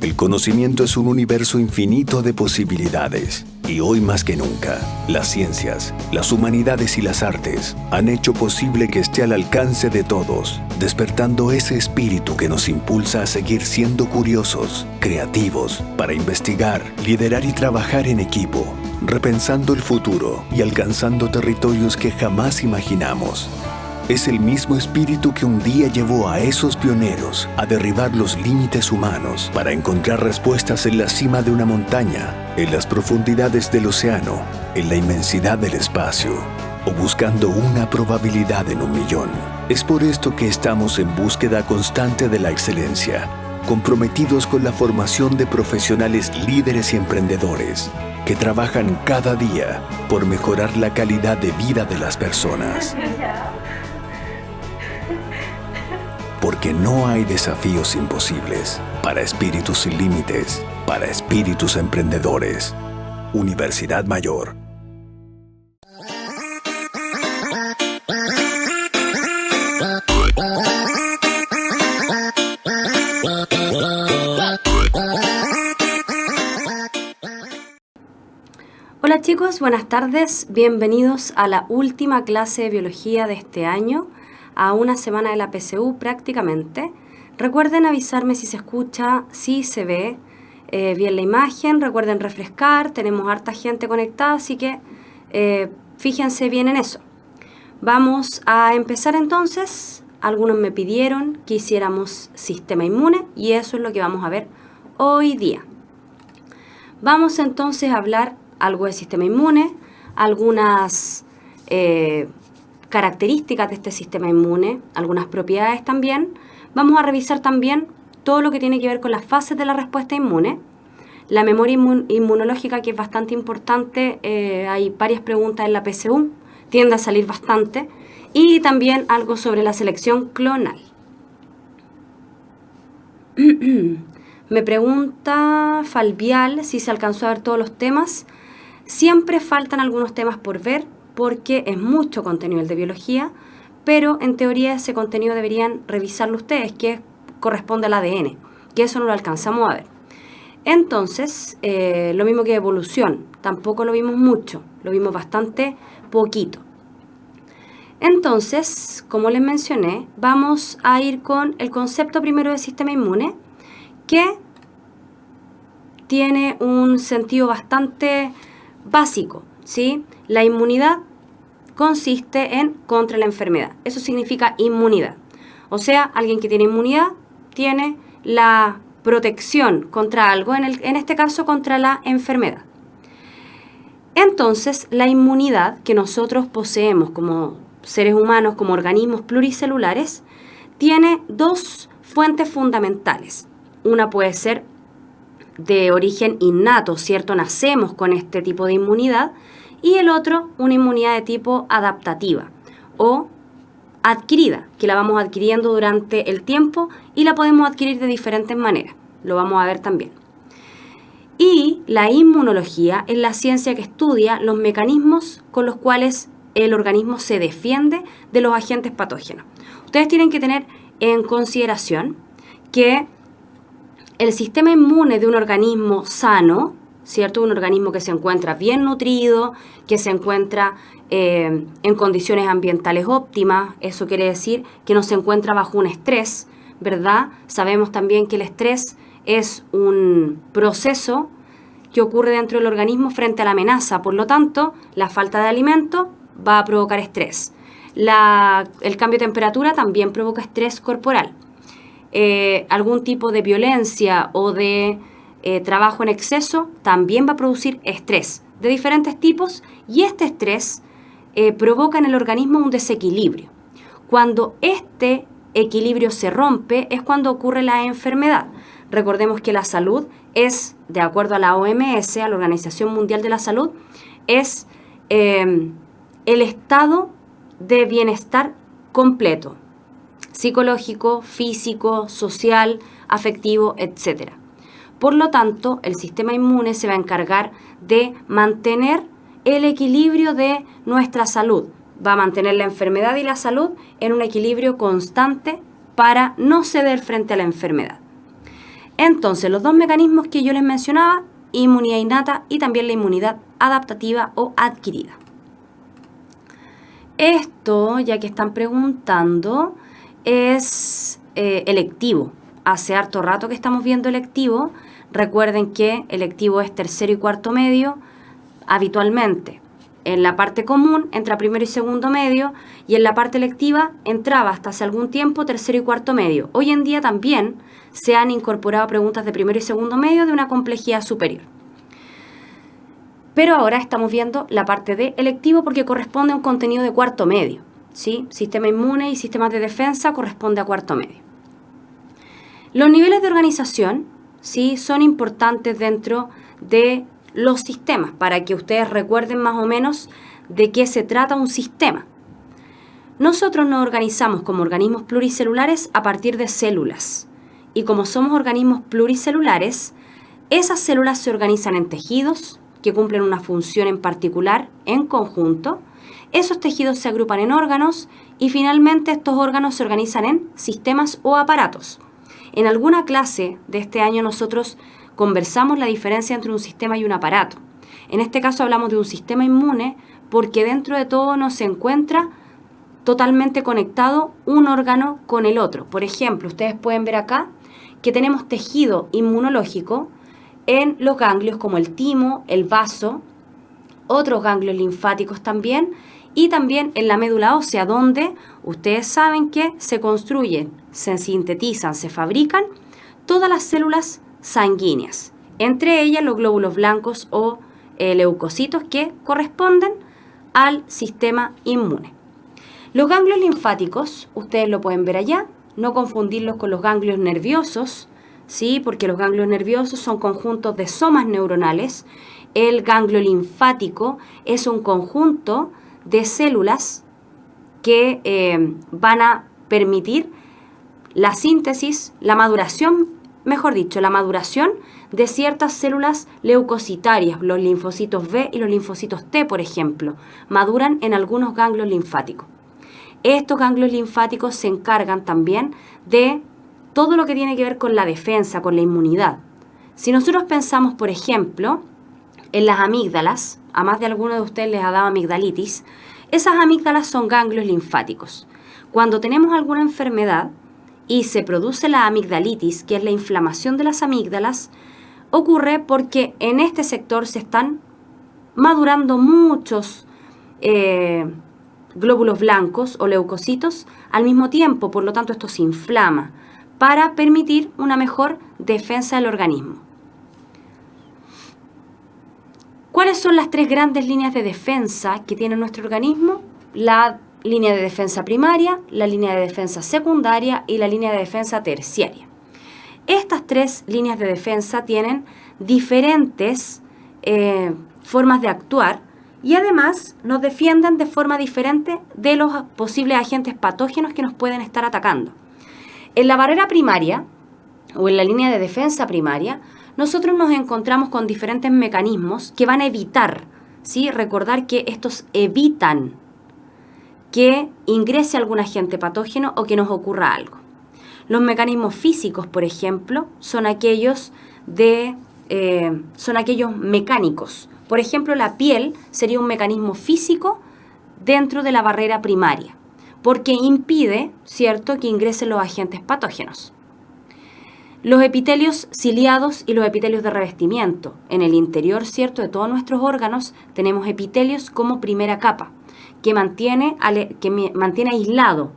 El conocimiento es un universo infinito de posibilidades. Y hoy más que nunca, las ciencias, las humanidades y las artes han hecho posible que esté al alcance de todos, despertando ese espíritu que nos impulsa a seguir siendo curiosos, creativos, para investigar, liderar y trabajar en equipo, repensando el futuro y alcanzando territorios que jamás imaginamos. Es el mismo espíritu que un día llevó a esos pioneros a derribar los límites humanos para encontrar respuestas en la cima de una montaña, en las profundidades del océano, en la inmensidad del espacio, o buscando una probabilidad en 1.000.000. Es por esto que estamos en búsqueda constante de la excelencia, comprometidos con la formación de profesionales líderes y emprendedores que trabajan cada día por mejorar la calidad de vida de las personas. Porque no hay desafíos imposibles para espíritus sin límites, para espíritus emprendedores. Universidad Mayor. Hola chicos, buenas tardes. Bienvenidos a la última clase de biología de este año, a una semana de la PSU prácticamente. Recuerden avisarme si se escucha, si se ve bien la imagen. Recuerden refrescar, tenemos harta gente conectada, así que fíjense bien en eso. Vamos a empezar entonces. Algunos me pidieron que hiciéramos sistema inmune y eso es lo que vamos a ver hoy día. Vamos entonces a hablar algo de sistema inmune, algunas características de este sistema inmune, algunas propiedades también. Vamos a revisar también todo lo que tiene que ver con las fases de la respuesta inmune, la memoria inmunológica, que es bastante importante. Hay varias preguntas en la PSU, tiende a salir bastante, y también algo sobre la selección clonal. Me pregunta Falvial si se alcanzó a ver todos los temas. Siempre faltan algunos temas por ver porque es mucho contenido el de biología, pero en teoría ese contenido deberían revisarlo ustedes, que corresponde al ADN, que eso no lo alcanzamos a ver. Entonces, lo mismo que evolución, tampoco lo vimos mucho, lo vimos bastante poquito. Entonces, como les mencioné, vamos a ir con el concepto primero del sistema inmune, que tiene un sentido bastante básico, ¿sí? La inmunidad consiste en contra la enfermedad. Eso significa inmunidad. O sea, alguien que tiene inmunidad tiene la protección contra algo, en este caso contra la enfermedad. Entonces, la inmunidad que nosotros poseemos como seres humanos, como organismos pluricelulares, tiene dos fuentes fundamentales. Una puede ser de origen innato, ¿cierto? Nacemos con este tipo de inmunidad, y el otro, una inmunidad de tipo adaptativa o adquirida, que la vamos adquiriendo durante el tiempo y la podemos adquirir de diferentes maneras. Lo vamos a ver también. Y la inmunología es la ciencia que estudia los mecanismos con los cuales el organismo se defiende de los agentes patógenos. Ustedes tienen que tener en consideración que el sistema inmune de un organismo sano, ¿cierto? Un organismo que se encuentra bien nutrido, que se encuentra en condiciones ambientales óptimas, eso quiere decir que no se encuentra bajo un estrés, ¿verdad? Sabemos también que el estrés es un proceso que ocurre dentro del organismo frente a la amenaza, por lo tanto, la falta de alimento va a provocar estrés. El cambio de temperatura también provoca estrés corporal. Algún tipo de violencia o de trabajo en exceso también va a producir estrés de diferentes tipos, y este estrés provoca en el organismo un desequilibrio. Cuando este equilibrio se rompe es cuando ocurre la enfermedad. Recordemos que la salud es, de acuerdo a la OMS, a la Organización Mundial de la Salud, es el estado de bienestar completo, psicológico, físico, social, afectivo, etc. Por lo tanto, el sistema inmune se va a encargar de mantener el equilibrio de nuestra salud. Va a mantener la enfermedad y la salud en un equilibrio constante para no ceder frente a la enfermedad. Entonces, los dos mecanismos que yo les mencionaba, inmunidad innata y también la inmunidad adaptativa o adquirida. Esto, ya que están preguntando, es electivo. Hace harto rato que estamos viendo electivo. Recuerden que electivo es tercero y cuarto medio habitualmente. En la parte común entra primero y segundo medio, y en la parte electiva entraba hasta hace algún tiempo tercero y cuarto medio. Hoy en día también se han incorporado preguntas de primero y segundo medio de una complejidad superior. Pero ahora estamos viendo la parte de electivo porque corresponde a un contenido de cuarto medio, ¿sí? Sistema inmune y sistemas de defensa corresponde a cuarto medio. Los niveles de organización, ¿sí?, son importantes dentro de los sistemas para que ustedes recuerden más o menos de qué se trata un sistema. Nosotros nos organizamos como organismos pluricelulares a partir de células. Y como somos organismos pluricelulares, esas células se organizan en tejidos que cumplen una función en particular en conjunto. Esos tejidos se agrupan en órganos y finalmente estos órganos se organizan en sistemas o aparatos. En alguna clase de este año nosotros conversamos la diferencia entre un sistema y un aparato. En este caso hablamos de un sistema inmune porque dentro de todo no se encuentra totalmente conectado un órgano con el otro. Por ejemplo, ustedes pueden ver acá que tenemos tejido inmunológico en los ganglios como el timo, el vaso, otros ganglios linfáticos también, y también en la médula ósea, donde ustedes saben que se construyen, se sintetizan, se fabrican todas las células sanguíneas, entre ellas los glóbulos blancos o leucocitos que corresponden al sistema inmune. Los ganglios linfáticos, ustedes lo pueden ver allá, no confundirlos con los ganglios nerviosos, ¿sí?, porque los ganglios nerviosos son conjuntos de somas neuronales. El ganglio linfático es un conjunto de células que van a permitir la síntesis, la maduración de ciertas células leucocitarias. Los linfocitos B y los linfocitos T, por ejemplo, maduran en algunos ganglios linfáticos. Estos ganglios linfáticos se encargan también de todo lo que tiene que ver con la defensa, con la inmunidad. Si nosotros pensamos, por ejemplo, en las amígdalas, a más de alguno de ustedes les ha dado amigdalitis, esas amígdalas son ganglios linfáticos. Cuando tenemos alguna enfermedad y se produce la amigdalitis, que es la inflamación de las amígdalas, ocurre porque en este sector se están madurando muchos glóbulos blancos o leucocitos al mismo tiempo, por lo tanto esto se inflama para permitir una mejor defensa del organismo. ¿Cuáles son las tres grandes líneas de defensa que tiene nuestro organismo? La línea de defensa primaria, la línea de defensa secundaria y la línea de defensa terciaria. Estas tres líneas de defensa tienen diferentes formas de actuar y además nos defienden de forma diferente de los posibles agentes patógenos que nos pueden estar atacando. En la barrera primaria o en la línea de defensa primaria, nosotros nos encontramos con diferentes mecanismos que van a evitar, ¿sí?, recordar que estos evitan que ingrese algún agente patógeno o que nos ocurra algo. Los mecanismos físicos, por ejemplo, son aquellos mecánicos. Por ejemplo, la piel sería un mecanismo físico dentro de la barrera primaria, porque impide, ¿cierto?, que ingresen los agentes patógenos. Los epitelios ciliados y los epitelios de revestimiento. En el interior, ¿cierto?, de todos nuestros órganos tenemos epitelios como primera capa, que mantiene aislado,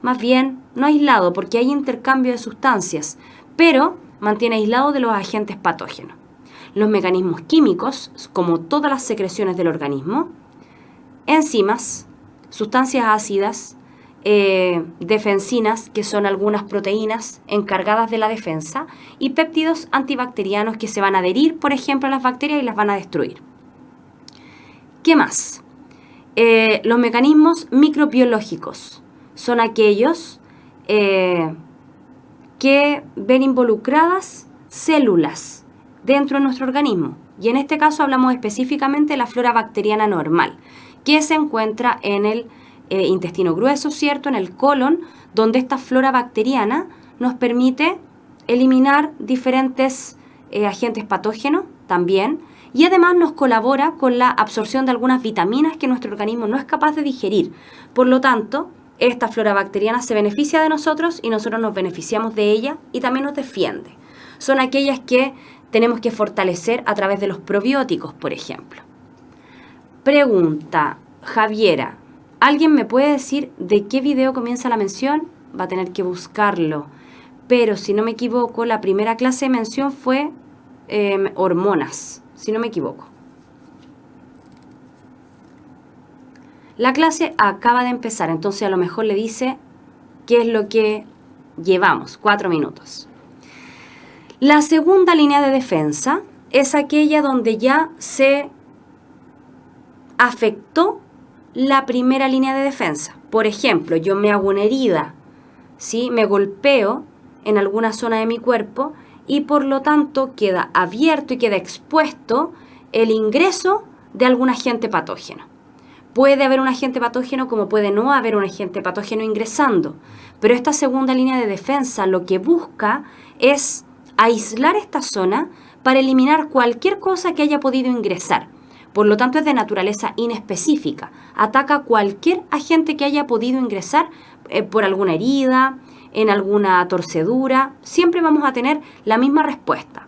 más bien no aislado porque hay intercambio de sustancias, pero mantiene aislado de los agentes patógenos. Los mecanismos químicos, como todas las secreciones del organismo, enzimas, sustancias ácidas, defensinas, que son algunas proteínas encargadas de la defensa, y péptidos antibacterianos que se van a adherir, por ejemplo, a las bacterias y las van a destruir. ¿Qué más? Los mecanismos microbiológicos son aquellos que ven involucradas células dentro de nuestro organismo. Y en este caso hablamos específicamente de la flora bacteriana normal, que se encuentra en el intestino grueso, ¿cierto?, en el colon, donde esta flora bacteriana nos permite eliminar diferentes agentes patógenos también, y además nos colabora con la absorción de algunas vitaminas que nuestro organismo no es capaz de digerir. Por lo tanto, esta flora bacteriana se beneficia de nosotros y nosotros nos beneficiamos de ella y también nos defiende. Son aquellas que tenemos que fortalecer a través de los probióticos, por ejemplo. Pregunta, Javiera, ¿alguien me puede decir de qué video comienza la mención? Va a tener que buscarlo. Pero si no me equivoco, la primera clase de mención fue hormonas, si no me equivoco. La clase acaba de empezar, entonces a lo mejor le dice qué es lo que llevamos, 4 minutos. La segunda línea de defensa es aquella donde ya se afectó la primera línea de defensa. Por ejemplo, yo me hago una herida, ¿sí? Me golpeo en alguna zona de mi cuerpo y por lo tanto queda abierto y queda expuesto el ingreso de algún agente patógeno. Puede haber un agente patógeno como puede no haber un agente patógeno ingresando, pero esta segunda línea de defensa lo que busca es aislar esta zona para eliminar cualquier cosa que haya podido ingresar. Por lo tanto, es de naturaleza inespecífica. Ataca cualquier agente que haya podido ingresar por alguna herida, en alguna torcedura. Siempre vamos a tener la misma respuesta.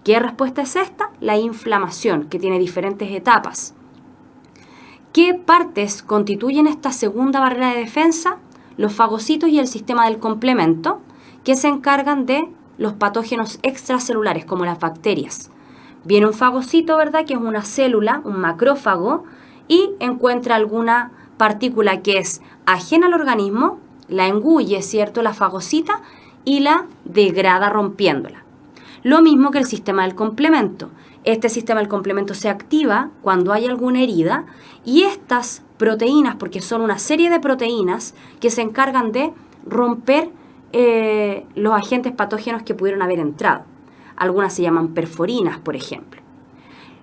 ¿Qué respuesta es esta? La inflamación, que tiene diferentes etapas. ¿Qué partes constituyen esta segunda barrera de defensa? Los fagocitos y el sistema del complemento, que se encargan de los patógenos extracelulares, como las bacterias. Viene un fagocito, ¿verdad?, que es una célula, un macrófago, y encuentra alguna partícula que es ajena al organismo, la engulle, ¿cierto?, la fagocita, y la degrada rompiéndola. Lo mismo que el sistema del complemento. Este sistema del complemento se activa cuando hay alguna herida y estas proteínas, porque son una serie de proteínas que se encargan de romper los agentes patógenos que pudieron haber entrado. Algunas se llaman perforinas, por ejemplo.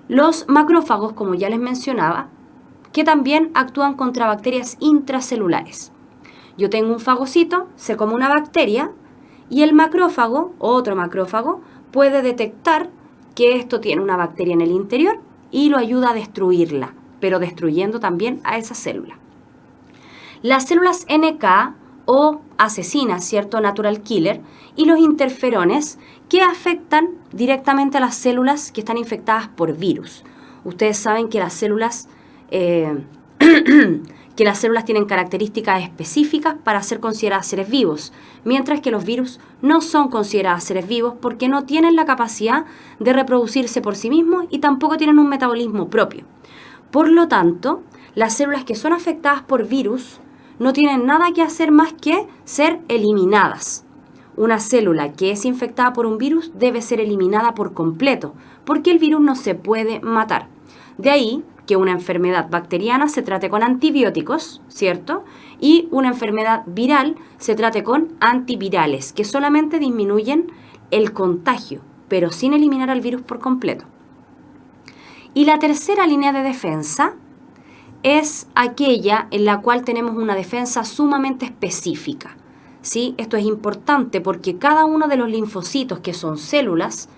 Los macrófagos, como ya les mencionaba, que también actúan contra bacterias intracelulares. Yo tengo un fagocito, se come una bacteria y el macrófago, otro macrófago, puede detectar que esto tiene una bacteria en el interior y lo ayuda a destruirla, pero destruyendo también a esa célula. Las células NK o asesinas, ¿cierto?, natural killer, y los interferones que afectan directamente a las células que están infectadas por virus. Ustedes saben que las células tienen características específicas para ser consideradas seres vivos, mientras que los virus no son considerados seres vivos porque no tienen la capacidad de reproducirse por sí mismos y tampoco tienen un metabolismo propio. Por lo tanto, las células que son afectadas por virus no tienen nada que hacer más que ser eliminadas. Una célula que es infectada por un virus debe ser eliminada por completo, porque el virus no se puede matar. De ahí que una enfermedad bacteriana se trate con antibióticos, ¿cierto? Y una enfermedad viral se trate con antivirales, que solamente disminuyen el contagio, pero sin eliminar al virus por completo. Y la tercera línea de defensa es aquella en la cual tenemos una defensa sumamente específica, ¿sí? Esto es importante porque cada uno de los linfocitos, que son células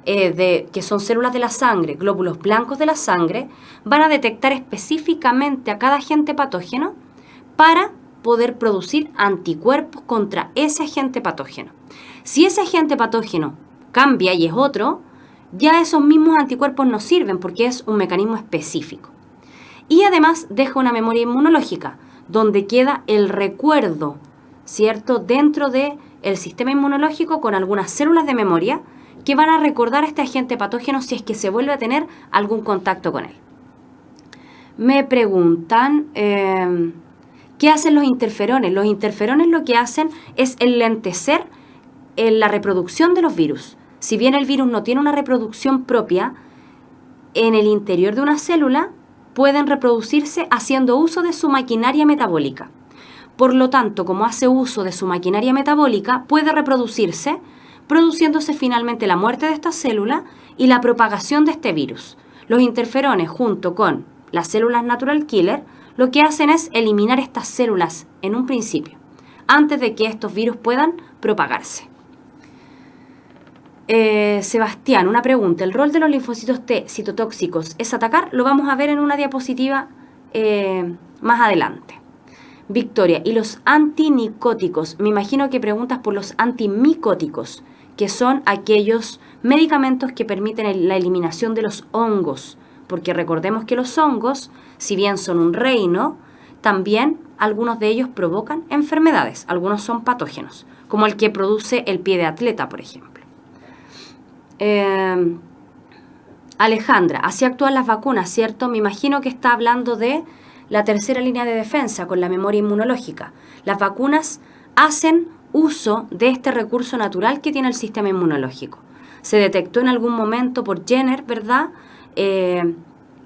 de la sangre, glóbulos blancos de la sangre, van a detectar específicamente a cada agente patógeno para poder producir anticuerpos contra ese agente patógeno. Si ese agente patógeno cambia y es otro, ya esos mismos anticuerpos no sirven porque es un mecanismo específico. Y además deja una memoria inmunológica, donde queda el recuerdo, ¿cierto?, dentro del sistema inmunológico con algunas células de memoria que van a recordar a este agente patógeno si es que se vuelve a tener algún contacto con él. Me preguntan, ¿qué hacen los interferones? Los interferones lo que hacen es enlentecer la reproducción de los virus. Si bien el virus no tiene una reproducción propia, en el interior de una célula pueden reproducirse haciendo uso de su maquinaria metabólica. Por lo tanto, como hace uso de su maquinaria metabólica, puede reproducirse, produciéndose finalmente la muerte de esta célula y la propagación de este virus. Los interferones, junto con las células natural killer, lo que hacen es eliminar estas células en un principio, antes de que estos virus puedan propagarse. Sebastián, una pregunta. ¿El rol de los linfocitos T citotóxicos es atacar? Lo vamos a ver en una diapositiva más adelante. Victoria, ¿y los antinicóticos? Me imagino que preguntas por los antimicóticos, que son aquellos medicamentos que permiten la eliminación de los hongos, porque recordemos que los hongos, si bien son un reino, también algunos de ellos provocan enfermedades, algunos son patógenos, como el que produce el pie de atleta, por ejemplo. Alejandra, así actúan las vacunas, ¿cierto? Me imagino que está hablando de la tercera línea de defensa con la memoria inmunológica. Las vacunas hacen uso de este recurso natural que tiene el sistema inmunológico. Se detectó en algún momento por Jenner, ¿verdad?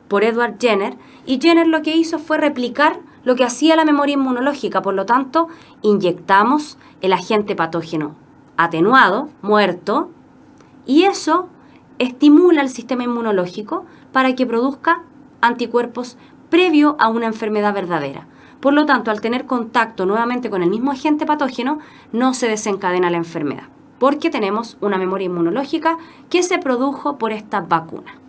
Por Edward Jenner. Y Jenner lo que hizo fue replicar lo que hacía la memoria inmunológica. Por lo tanto, inyectamos el agente patógeno atenuado, muerto, y eso estimula el sistema inmunológico para que produzca anticuerpos previo a una enfermedad verdadera. Por lo tanto, al tener contacto nuevamente con el mismo agente patógeno, no se desencadena la enfermedad, porque tenemos una memoria inmunológica que se produjo por esta vacuna.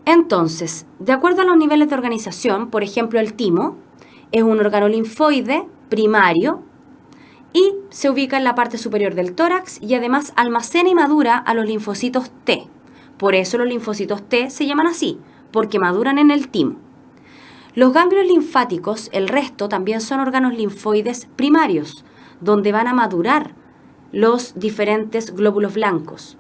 Entonces, de acuerdo a los niveles de organización, por ejemplo, el timo es un órgano linfoide primario y se ubica en la parte superior del tórax y además almacena y madura a los linfocitos T. Por eso los linfocitos T se llaman así, porque maduran en el timo. Los ganglios linfáticos, el resto, también son órganos linfoides primarios, donde van a madurar los diferentes glóbulos blancos.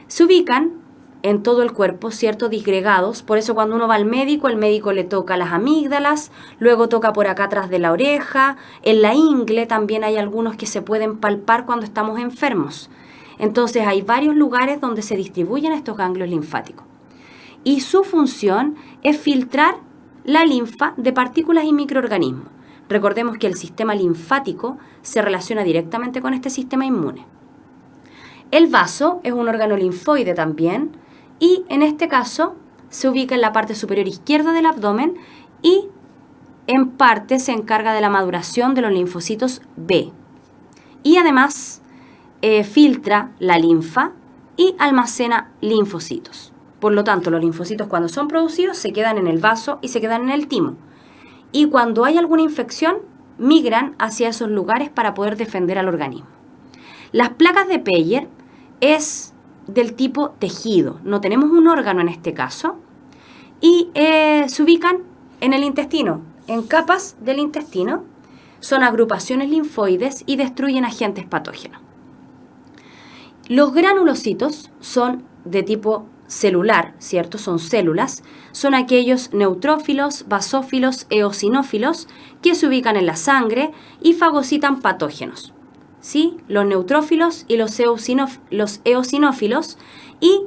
Se ubican en todo el cuerpo, ¿cierto? Disgregados. Por eso cuando uno va al médico, el médico le toca las amígdalas, luego toca por acá atrás de la oreja, en la ingle también hay algunos que se pueden palpar cuando estamos enfermos. Entonces hay varios lugares donde se distribuyen estos ganglios linfáticos. Y su función es filtrar la linfa de partículas y microorganismos. Recordemos que el sistema linfático se relaciona directamente con este sistema inmune. El vaso es un órgano linfoide también, y en este caso se ubica en la parte superior izquierda del abdomen y en parte se encarga de la maduración de los linfocitos B. Y además filtra la linfa y almacena linfocitos. Por lo tanto, los linfocitos cuando son producidos se quedan en el vaso y se quedan en el timo. Y cuando hay alguna infección, migran hacia esos lugares para poder defender al organismo. Las placas de Peyer es del tipo tejido, no tenemos un órgano en este caso, y se ubican en el intestino, en capas del intestino, son agrupaciones linfoides y destruyen agentes patógenos. Los granulocitos son de tipo celular, ¿cierto? Son células, son aquellos neutrófilos, basófilos, eosinófilos que se ubican en la sangre y fagocitan patógenos. ¿Sí? Los neutrófilos y los eosinófilos, y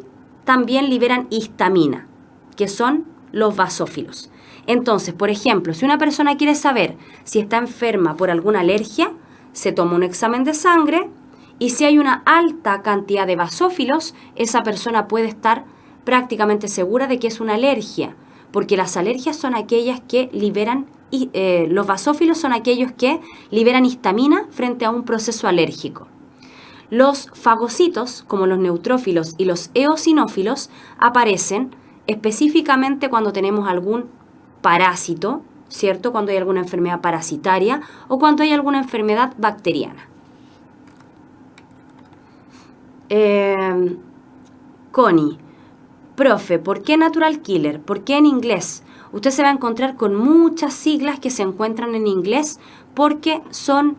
también liberan histamina, que son los basófilos. Entonces, por ejemplo, si una persona quiere saber si está enferma por alguna alergia, se toma un examen de sangre y si hay una alta cantidad de basófilos, esa persona puede estar prácticamente segura de que es una alergia, porque las alergias son aquellas que liberan los basófilos son aquellos que liberan histamina frente a un proceso alérgico. Los fagocitos, como los neutrófilos y los eosinófilos, aparecen específicamente cuando tenemos algún parásito, ¿cierto? Cuando hay alguna enfermedad parasitaria o cuando hay alguna enfermedad bacteriana. Connie, profe, ¿por qué Natural Killer? ¿Por qué en inglés? Usted se va a encontrar con muchas siglas que se encuentran en inglés porque son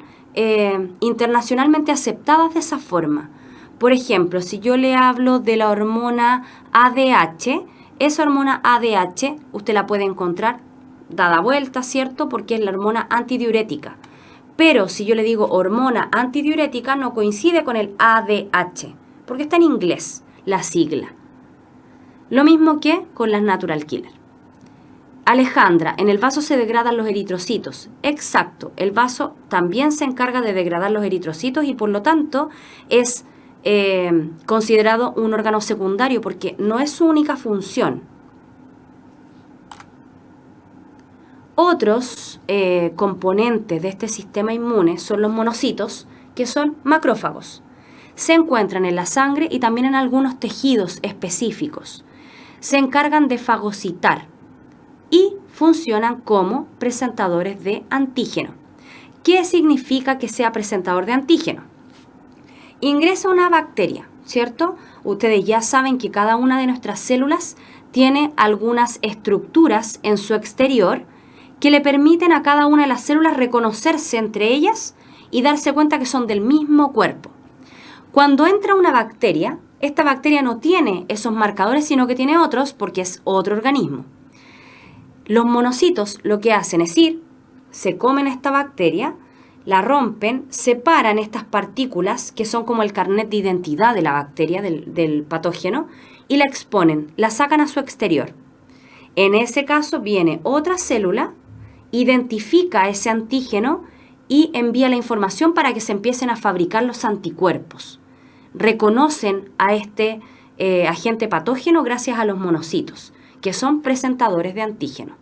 internacionalmente aceptadas de esa forma. Por ejemplo, si yo le hablo de la hormona ADH, esa hormona ADH usted la puede encontrar dada vuelta, ¿cierto? Porque es la hormona antidiurética. Pero si yo le digo hormona antidiurética, no coincide con el ADH, porque está en inglés la sigla. Lo mismo que con las Natural Killer. Alejandra, en el vaso se degradan los eritrocitos. Exacto, el vaso también se encarga de degradar los eritrocitos y por lo tanto es considerado un órgano secundario porque no es su única función. Otros componentes de este sistema inmune son los monocitos, que son macrófagos. Se encuentran en la sangre y también en algunos tejidos específicos. Se encargan de fagocitar y funcionan como presentadores de antígeno. ¿Qué significa que sea presentador de antígeno? Ingresa una bacteria, ¿cierto? Ustedes ya saben que cada una de nuestras células tiene algunas estructuras en su exterior que le permiten a cada una de las células reconocerse entre ellas y darse cuenta que son del mismo cuerpo. Cuando entra una bacteria, esta bacteria no tiene esos marcadores, sino que tiene otros porque es otro organismo. Los monocitos lo que hacen es ir, se comen esta bacteria, la rompen, separan estas partículas que son como el carnet de identidad de la bacteria, del patógeno, y la exponen, la sacan a su exterior. En ese caso viene otra célula, identifica ese antígeno y envía la información para que se empiecen a fabricar los anticuerpos. Reconocen a este agente patógeno gracias a los monocitos, que son presentadores de antígeno.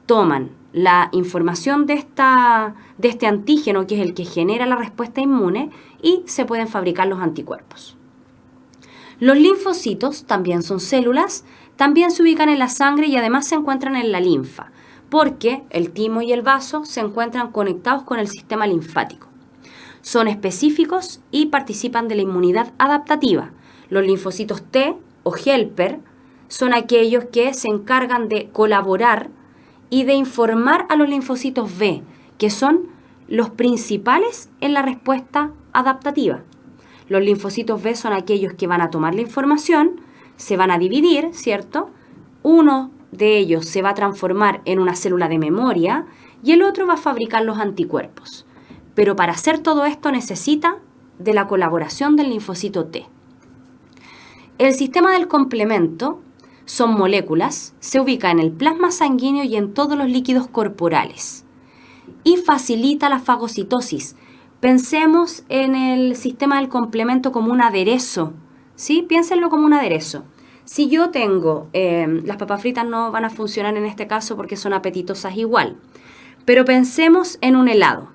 Toman la información de este antígeno, que es el que genera la respuesta inmune, y se pueden fabricar los anticuerpos. Los linfocitos también son células, también se ubican en la sangre y además se encuentran en la linfa, porque el timo y el vaso se encuentran conectados con el sistema linfático. Son específicos y participan de la inmunidad adaptativa. Los linfocitos T o helper son aquellos que se encargan de colaborar y de informar a los linfocitos B, que son los principales en la respuesta adaptativa. Los linfocitos B son aquellos que van a tomar la información, se van a dividir, ¿cierto? Uno de ellos se va a transformar en una célula de memoria y el otro va a fabricar los anticuerpos. Pero para hacer todo esto necesita de la colaboración del linfocito T. El sistema del complemento son moléculas, se ubica en el plasma sanguíneo y en todos los líquidos corporales y facilita la fagocitosis. Pensemos en el sistema del complemento como un aderezo, ¿sí? Piénsenlo como un aderezo. Si yo tengo, las papas fritas no van a funcionar en este caso porque son apetitosas igual, pero pensemos en un helado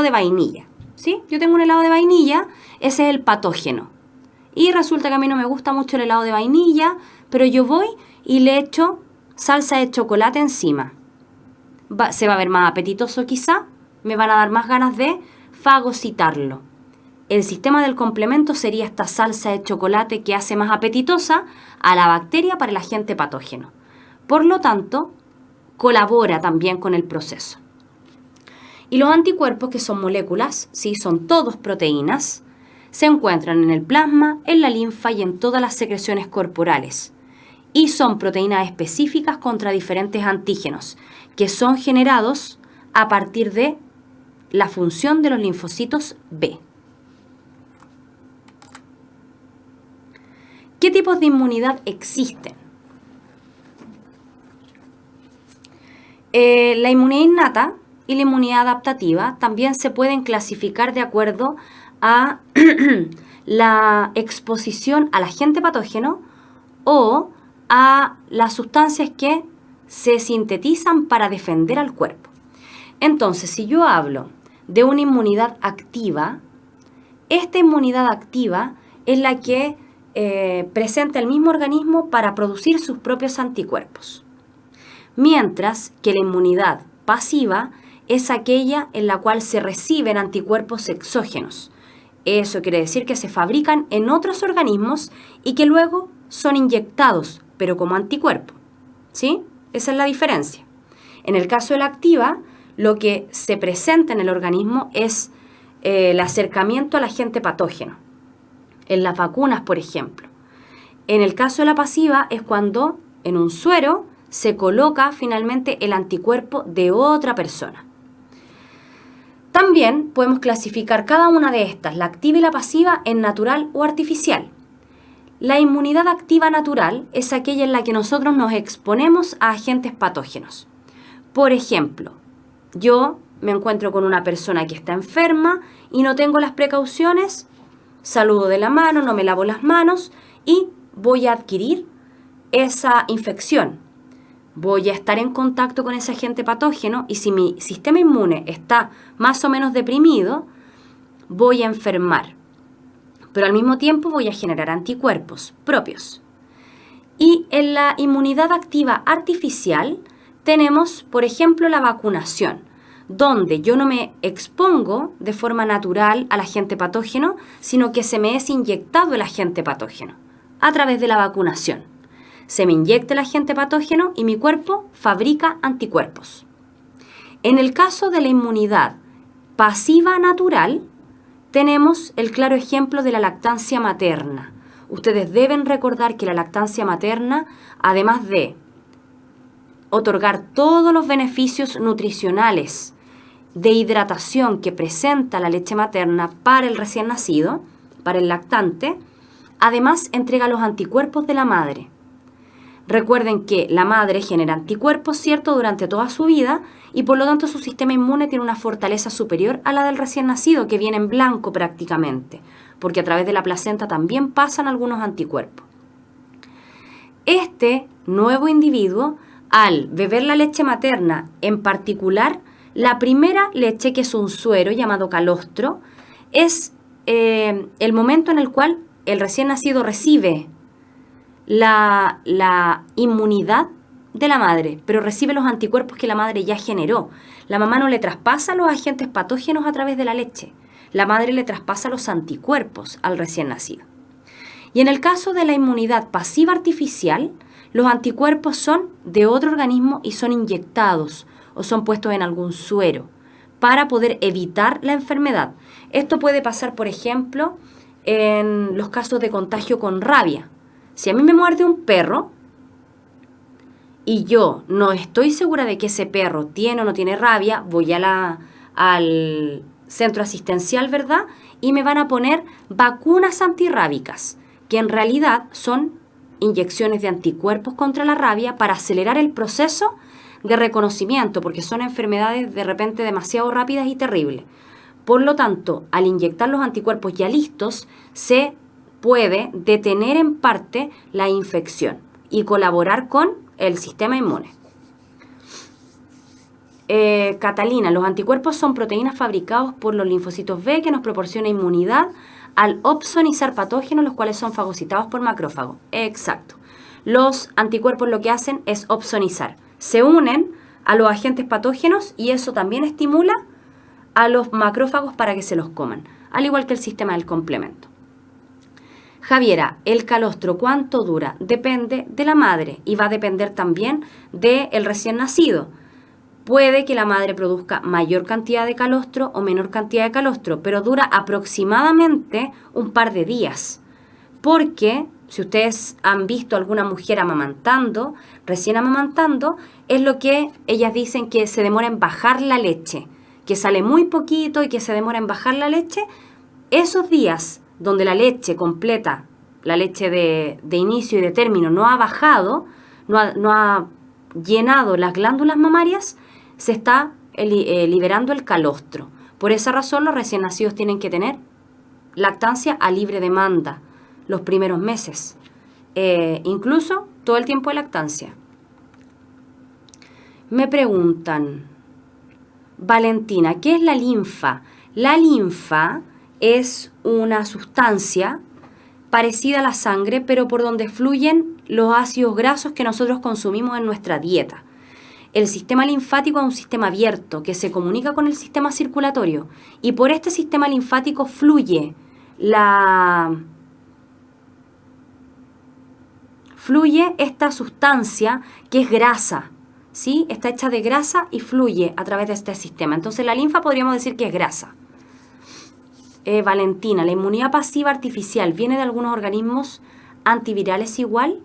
de vainilla, ¿sí? Yo tengo un helado de vainilla, ese es el patógeno. Y resulta que a mí no me gusta mucho el helado de vainilla, pero yo voy y le echo salsa de chocolate encima. Se va a ver más apetitoso quizá, me van a dar más ganas de fagocitarlo. El sistema del complemento sería esta salsa de chocolate que hace más apetitosa a la bacteria para el agente patógeno. Por lo tanto, colabora también con el proceso. Y los anticuerpos, que son moléculas, ¿sí? Son todos proteínas, se encuentran en el plasma, en la linfa y en todas las secreciones corporales. Y son proteínas específicas contra diferentes antígenos, que son generados a partir de la función de los linfocitos B. ¿Qué tipos de inmunidad existen? La inmunidad innata y la inmunidad adaptativa también se pueden clasificar de acuerdo a la exposición al agente patógeno o a las sustancias que se sintetizan para defender al cuerpo. Entonces, si yo hablo de una inmunidad activa, esta inmunidad activa es la que presenta el mismo organismo para producir sus propios anticuerpos. Mientras que la inmunidad pasiva es aquella en la cual se reciben anticuerpos exógenos. Eso quiere decir que se fabrican en otros organismos y que luego son inyectados, pero como anticuerpo. ¿Sí? Esa es la diferencia. En el caso de la activa, lo que se presenta en el organismo es el acercamiento al agente patógeno. En las vacunas, por ejemplo. En el caso de la pasiva es cuando en un suero se coloca finalmente el anticuerpo de otra persona. También podemos clasificar cada una de estas, la activa y la pasiva, en natural o artificial. La inmunidad activa natural es aquella en la que nosotros nos exponemos a agentes patógenos. Por ejemplo, yo me encuentro con una persona que está enferma y no tengo las precauciones, saludo de la mano, no me lavo las manos y voy a adquirir esa infección. Voy a estar en contacto con ese agente patógeno y si mi sistema inmune está más o menos deprimido, voy a enfermar, pero al mismo tiempo voy a generar anticuerpos propios. Y en la inmunidad activa artificial tenemos, por ejemplo, la vacunación, donde yo no me expongo de forma natural al agente patógeno, sino que se me es inyectado el agente patógeno a través de la vacunación. Se me inyecta el agente patógeno y mi cuerpo fabrica anticuerpos. En el caso de la inmunidad pasiva natural, tenemos el claro ejemplo de la lactancia materna. Ustedes deben recordar que la lactancia materna, además de otorgar todos los beneficios nutricionales de hidratación que presenta la leche materna para el recién nacido, para el lactante, además entrega los anticuerpos de la madre. Recuerden que la madre genera anticuerpos, ¿cierto?, durante toda su vida y por lo tanto su sistema inmune tiene una fortaleza superior a la del recién nacido, que viene en blanco prácticamente, porque a través de la placenta también pasan algunos anticuerpos. Este nuevo individuo, al beber la leche materna, en particular la primera leche, que es un suero llamado calostro, es el momento en el cual el recién nacido recibe la inmunidad de la madre, pero recibe los anticuerpos que la madre ya generó. La mamá no le traspasa los agentes patógenos a través de la leche. La madre le traspasa los anticuerpos al recién nacido. Y en el caso de la inmunidad pasiva artificial, los anticuerpos son de otro organismo y son inyectados o son puestos en algún suero para poder evitar la enfermedad. Esto puede pasar, por ejemplo, en los casos de contagio con rabia. Si a mí me muerde un perro y yo no estoy segura de que ese perro tiene o no tiene rabia, voy al centro asistencial, ¿verdad? Y me van a poner vacunas antirrábicas, que en realidad son inyecciones de anticuerpos contra la rabia para acelerar el proceso de reconocimiento, porque son enfermedades de repente demasiado rápidas y terribles. Por lo tanto, al inyectar los anticuerpos ya listos, se puede detener en parte la infección y colaborar con el sistema inmune. Catalina, los anticuerpos son proteínas fabricados por los linfocitos B que nos proporciona inmunidad al opsonizar patógenos, los cuales son fagocitados por macrófagos. Exacto. Los anticuerpos lo que hacen es opsonizar. Se unen a los agentes patógenos y eso también estimula a los macrófagos para que se los coman, al igual que el sistema del complemento. Javiera, el calostro, ¿cuánto dura? Depende de la madre y va a depender también del recién nacido. Puede que la madre produzca mayor cantidad de calostro o menor cantidad de calostro, pero dura aproximadamente un par de días. Porque, si ustedes han visto a alguna mujer amamantando, recién amamantando, es lo que ellas dicen que se demora en bajar la leche, que sale muy poquito y que se demora en bajar la leche. Esos días donde la leche completa, la leche de inicio y de término no ha bajado, no ha llenado las glándulas mamarias, se está liberando el calostro. Por esa razón los recién nacidos tienen que tener lactancia a libre demanda los primeros meses, incluso todo el tiempo de lactancia. Me preguntan, Valentina, ¿qué es la linfa? La linfa es una sustancia parecida a la sangre, pero por donde fluyen los ácidos grasos que nosotros consumimos en nuestra dieta. El sistema linfático es un sistema abierto que se comunica con el sistema circulatorio y por este sistema linfático fluye esta sustancia que es grasa, ¿sí? Está hecha de grasa y fluye a través de este sistema. Entonces la linfa podríamos decir que es grasa. Valentina, ¿la inmunidad pasiva artificial viene de algunos organismos antivirales igual?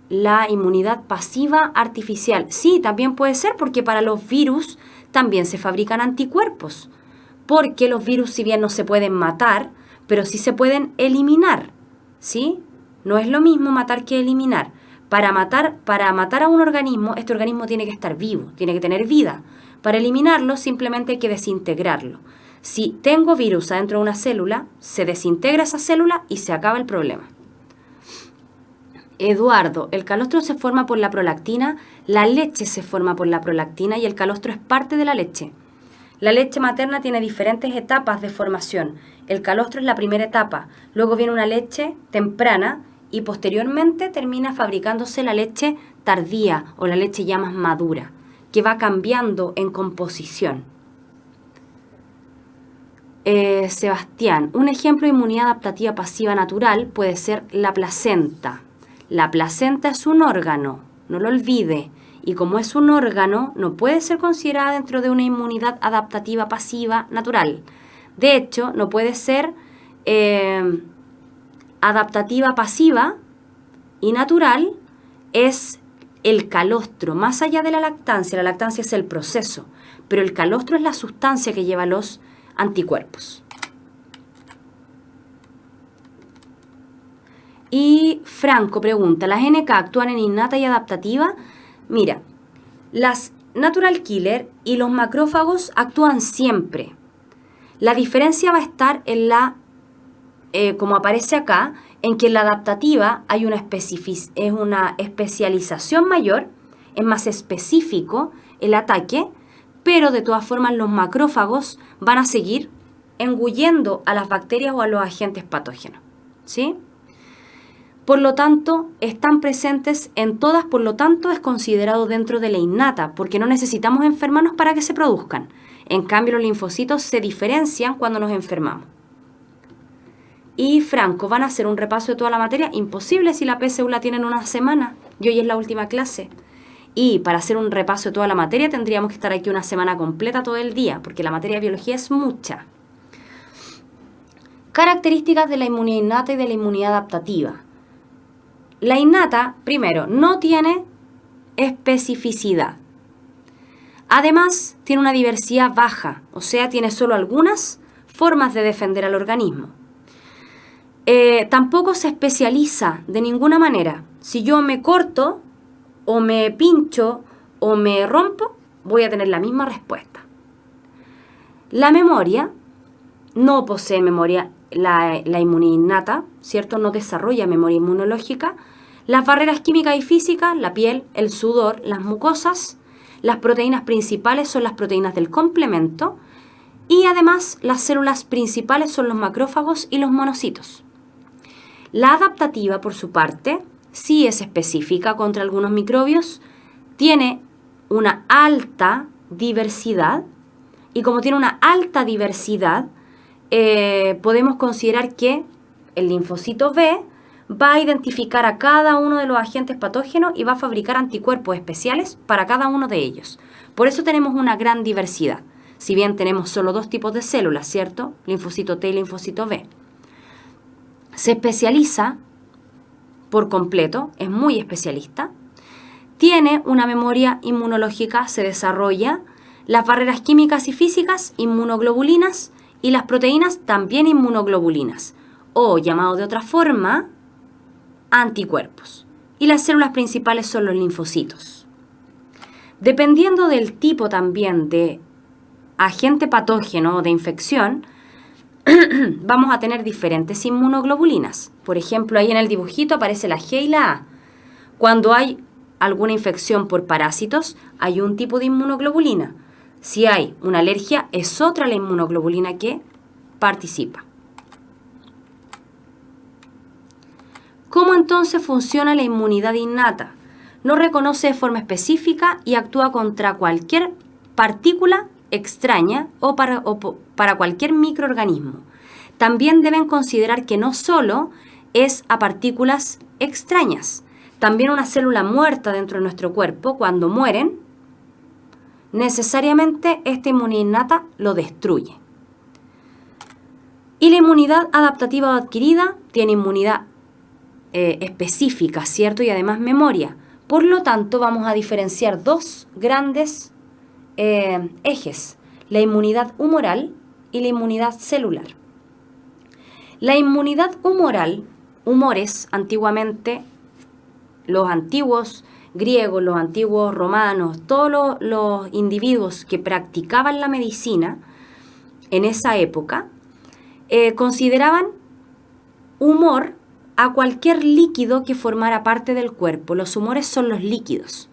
La inmunidad pasiva artificial. Sí, también puede ser porque para los virus también se fabrican anticuerpos. Porque los virus, si bien no se pueden matar, pero sí se pueden eliminar. ¿Sí? No es lo mismo matar que eliminar. Para matar a un organismo, este organismo tiene que estar vivo, tiene que tener vida. Para eliminarlo simplemente hay que desintegrarlo. Si tengo virus adentro de una célula, se desintegra esa célula y se acaba el problema. Eduardo, el calostro se forma por la prolactina, la leche se forma por la prolactina y el calostro es parte de la leche. La leche materna tiene diferentes etapas de formación. El calostro es la primera etapa, luego viene una leche temprana y posteriormente termina fabricándose la leche tardía o la leche ya más madura, que va cambiando en composición. Sebastián, un ejemplo de inmunidad adaptativa pasiva natural puede ser la placenta. La placenta es un órgano, no lo olvide, y como es un órgano, no puede ser considerada dentro de una inmunidad adaptativa pasiva natural. De hecho, no puede ser adaptativa pasiva y natural, es el calostro. Más allá de la lactancia es el proceso, pero el calostro es la sustancia que lleva los anticuerpos. Y Franco pregunta, ¿las NK actúan en innata y adaptativa? Mira, las natural killer y los macrófagos actúan siempre. La diferencia va a estar en la, como aparece acá, en que en la adaptativa hay una especialización mayor, es más específico el ataque, pero de todas formas los macrófagos van a seguir engullendo a las bacterias o a los agentes patógenos, ¿sí? Por lo tanto, están presentes en todas, por lo tanto es considerado dentro de la innata, porque no necesitamos enfermarnos para que se produzcan. En cambio, los linfocitos se diferencian cuando nos enfermamos. Y Franco, ¿van a hacer un repaso de toda la materia? Imposible si la PSU la tienen una semana y hoy es la última clase. Y para hacer un repaso de toda la materia tendríamos que estar aquí una semana completa todo el día, porque la materia de biología es mucha. Características de la inmunidad innata y de la inmunidad adaptativa. La innata, primero, no tiene especificidad. Además, tiene una diversidad baja, o sea, tiene solo algunas formas de defender al organismo. Tampoco se especializa de ninguna manera. Si yo me corto, o me pincho, o me rompo, voy a tener la misma respuesta. La memoria, no posee memoria la inmunidad innata, ¿cierto? No desarrolla memoria inmunológica. Las barreras químicas y físicas, la piel, el sudor, las mucosas, las proteínas principales son las proteínas del complemento y además las células principales son los macrófagos y los monocitos. La adaptativa, por su parte, sí es específica contra algunos microbios, tiene una alta diversidad y como tiene una alta diversidad, podemos considerar que el linfocito B va a identificar a cada uno de los agentes patógenos y va a fabricar anticuerpos especiales para cada uno de ellos. Por eso tenemos una gran diversidad. Si bien tenemos solo dos tipos de células, ¿cierto? Linfocito T y linfocito B. Se especializa por completo, es muy especialista. Tiene una memoria inmunológica, se desarrolla. Las barreras químicas y físicas, inmunoglobulinas, y las proteínas también inmunoglobulinas, o llamado de otra forma, anticuerpos. Y las células principales son los linfocitos. Dependiendo del tipo también de agente patógeno o de infección, vamos a tener diferentes inmunoglobulinas. Por ejemplo, ahí en el dibujito aparece la G y la A. Cuando hay alguna infección por parásitos, hay un tipo de inmunoglobulina. Si hay una alergia, es otra la inmunoglobulina que participa. ¿Cómo entonces funciona la inmunidad innata? No reconoce de forma específica y actúa contra cualquier partícula extraña o para cualquier microorganismo. También deben considerar que no solo es a partículas extrañas, también una célula muerta dentro de nuestro cuerpo, cuando mueren, necesariamente esta inmunidad innata lo destruye. Y la inmunidad adaptativa o adquirida tiene inmunidad específica, ¿cierto? Y además memoria. Por lo tanto, vamos a diferenciar dos grandes ejes, la inmunidad humoral y la inmunidad celular. La inmunidad humoral, humores, antiguamente, los antiguos griegos, los antiguos romanos, todos los individuos que practicaban la medicina en esa época, consideraban humor a cualquier líquido que formara parte del cuerpo. Los humores son los líquidos.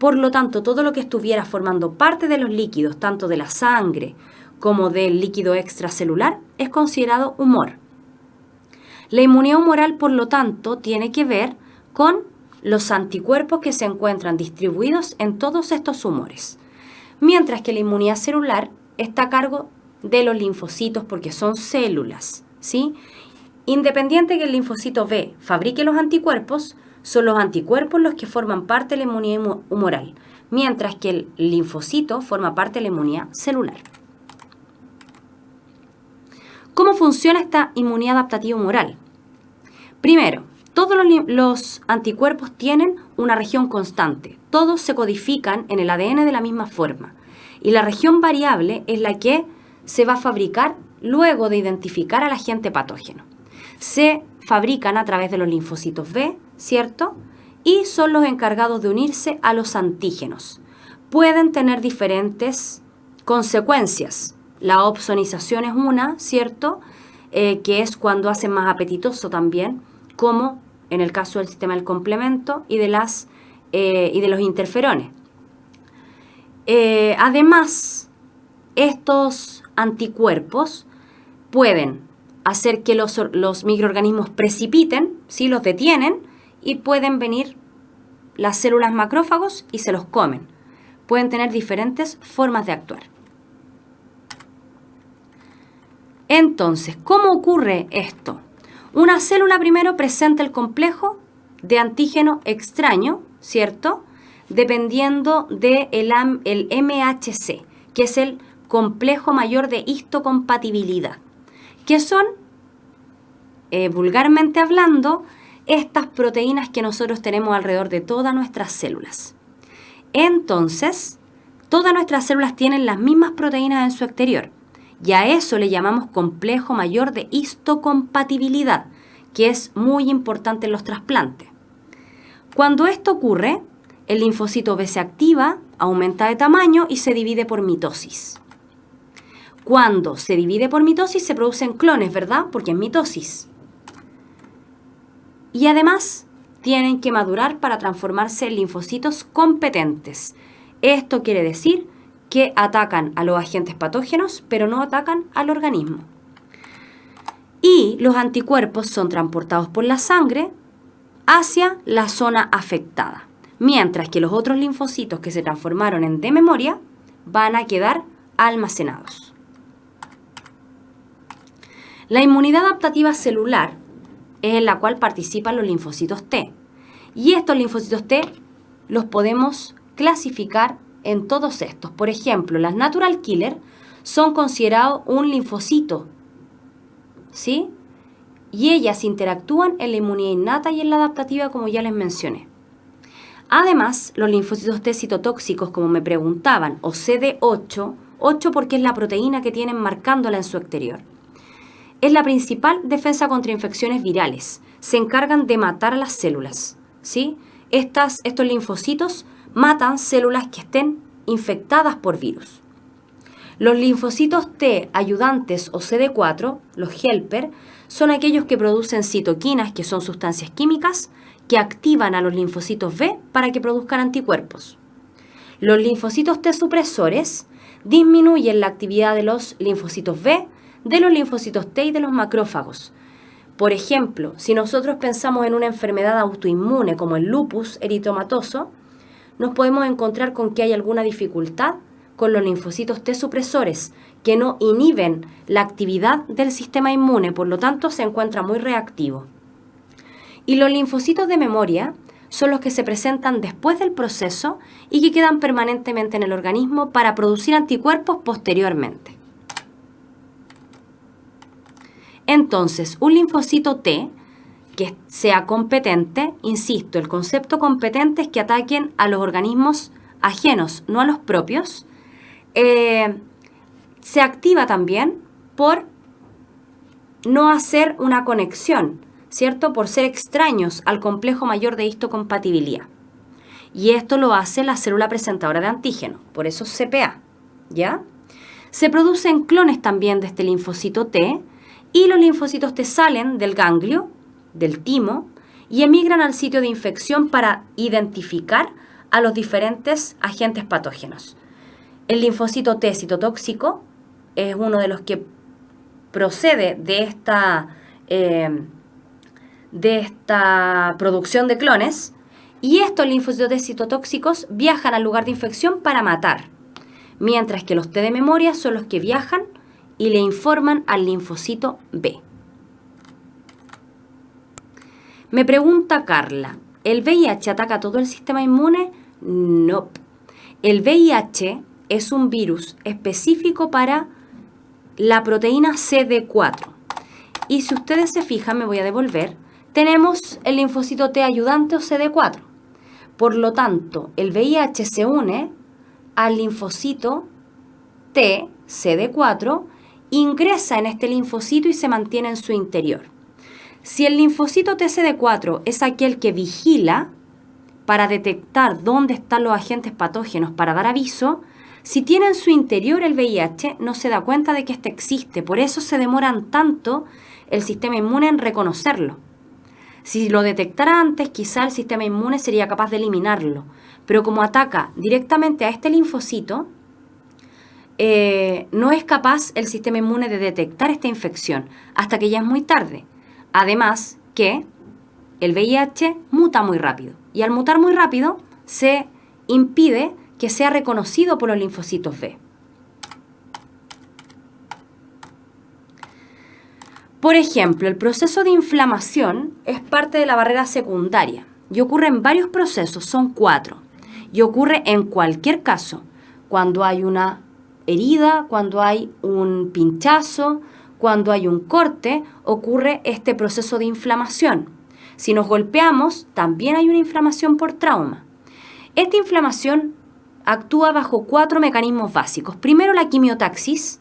Por lo tanto, todo lo que estuviera formando parte de los líquidos, tanto de la sangre como del líquido extracelular, es considerado humor. La inmunidad humoral, por lo tanto, tiene que ver con los anticuerpos que se encuentran distribuidos en todos estos humores. Mientras que la inmunidad celular está a cargo de los linfocitos porque son células, ¿sí? Independiente que el linfocito B fabrique los anticuerpos, son los anticuerpos los que forman parte de la inmunidad humoral, mientras que el linfocito forma parte de la inmunidad celular. ¿Cómo funciona esta inmunidad adaptativa humoral? Primero, todos los anticuerpos tienen una región constante. Todos se codifican en el ADN de la misma forma. Y la región variable es la que se va a fabricar luego de identificar al agente patógeno. Se fabrican a través de los linfocitos B, ¿cierto? Y son los encargados de unirse a los antígenos. Pueden tener diferentes consecuencias. La opsonización es una, ¿cierto? Que es cuando hacen más apetitoso también, como en el caso del sistema del complemento y de los interferones. Además, estos anticuerpos pueden hacer que los microorganismos precipiten, ¿sí? Los detienen, y pueden venir las células macrófagos y se los comen. Pueden tener diferentes formas de actuar. Entonces, ¿cómo ocurre esto? Una célula primero presenta el complejo de antígeno extraño, ¿cierto? Dependiendo del MHC, que es el complejo mayor de histocompatibilidad, que son, vulgarmente hablando, estas proteínas que nosotros tenemos alrededor de todas nuestras células. Entonces, todas nuestras células tienen las mismas proteínas en su exterior. Y a eso le llamamos complejo mayor de histocompatibilidad, que es muy importante en los trasplantes. Cuando esto ocurre, el linfocito B se activa, aumenta de tamaño y se divide por mitosis. Cuando se divide por mitosis se producen clones, ¿verdad? Porque es mitosis. Y además tienen que madurar para transformarse en linfocitos competentes. Esto quiere decir que atacan a los agentes patógenos, pero no atacan al organismo. Y los anticuerpos son transportados por la sangre hacia la zona afectada, mientras que los otros linfocitos que se transformaron en de memoria van a quedar almacenados. La inmunidad adaptativa celular es en la cual participan los linfocitos T. Y estos linfocitos T los podemos clasificar en todos estos. Por ejemplo, las natural killer son considerados un linfocito, ¿sí? Y ellas interactúan en la inmunidad innata y en la adaptativa, como ya les mencioné. Además, los linfocitos T citotóxicos, como me preguntaban, o CD8, 8 porque es la proteína que tienen marcándola en su exterior, es la principal defensa contra infecciones virales. Se encargan de matar a las células, ¿sí? Estos linfocitos matan células que estén infectadas por virus. Los linfocitos T ayudantes o CD4, los helper, son aquellos que producen citoquinas, que son sustancias químicas que activan a los linfocitos B para que produzcan anticuerpos. Los linfocitos T supresores disminuyen la actividad de los linfocitos B, de los linfocitos T y de los macrófagos. Por ejemplo, si nosotros pensamos en una enfermedad autoinmune como el lupus eritematoso, nos podemos encontrar con que hay alguna dificultad con los linfocitos T supresores que no inhiben la actividad del sistema inmune, por lo tanto se encuentra muy reactivo. Y los linfocitos de memoria son los que se presentan después del proceso y que quedan permanentemente en el organismo para producir anticuerpos posteriormente. Entonces, un linfocito T que sea competente, insisto, el concepto competente es que ataquen a los organismos ajenos, no a los propios, se activa también por no hacer una conexión, ¿cierto? Por ser extraños al complejo mayor de histocompatibilidad. Y esto lo hace la célula presentadora de antígeno, por eso CPA, ¿ya? Se producen clones también de este linfocito T y los linfocitos T salen del ganglio, del timo, y emigran al sitio de infección para identificar a los diferentes agentes patógenos. El linfocito T citotóxico es uno de los que procede de esta producción de clones, y estos linfocitos T citotóxicos viajan al lugar de infección para matar, mientras que los T de memoria son los que viajan y le informan al linfocito B. Me pregunta Carla, ¿el VIH ataca todo el sistema inmune? No. El VIH es un virus específico para la proteína CD4. Y si ustedes se fijan, me voy a devolver, tenemos el linfocito T ayudante o CD4. Por lo tanto, el VIH se une al linfocito T, CD4, ingresa en este linfocito y se mantiene en su interior. Si el linfocito TCD4 es aquel que vigila para detectar dónde están los agentes patógenos para dar aviso, si tiene en su interior el VIH, no se da cuenta de que éste existe. Por eso se demoran tanto el sistema inmune en reconocerlo. Si lo detectara antes, quizá el sistema inmune sería capaz de eliminarlo. Pero como ataca directamente a este linfocito, no es capaz el sistema inmune de detectar esta infección hasta que ya es muy tarde. Además que el VIH muta muy rápido y al mutar muy rápido se impide que sea reconocido por los linfocitos B. Por ejemplo, el proceso de inflamación es parte de la barrera secundaria y ocurre en varios procesos, son 4, y ocurre en cualquier caso, cuando hay una herida, cuando hay un pinchazo, cuando hay un corte, ocurre este proceso de inflamación. Si nos golpeamos, también hay una inflamación por trauma. Esta inflamación actúa bajo 4 mecanismos básicos. Primero, la quimiotaxis,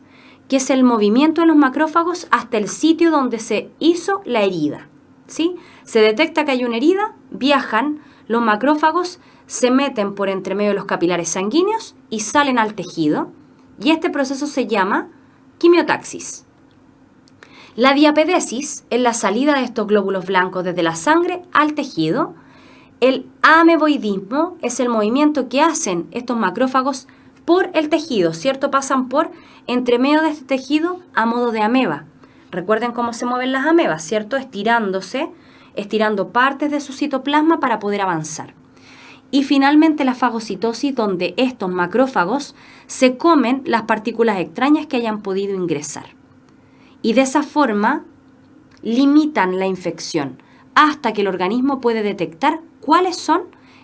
que es el movimiento de los macrófagos hasta el sitio donde se hizo la herida, ¿sí? Se detecta que hay una herida, viajan, los macrófagos se meten por entre medio de los capilares sanguíneos y salen al tejido, y este proceso se llama quimiotaxis. La diapedesis es la salida de estos glóbulos blancos desde la sangre al tejido. El ameboidismo es el movimiento que hacen estos macrófagos por el tejido, ¿cierto? Pasan por entre medio de este tejido a modo de ameba. Recuerden cómo se mueven las amebas, ¿cierto? Estirándose, estirando partes de su citoplasma para poder avanzar. Y finalmente la fagocitosis, donde estos macrófagos se comen las partículas extrañas que hayan podido ingresar. Y de esa forma limitan la infección hasta que el organismo puede detectar cuáles son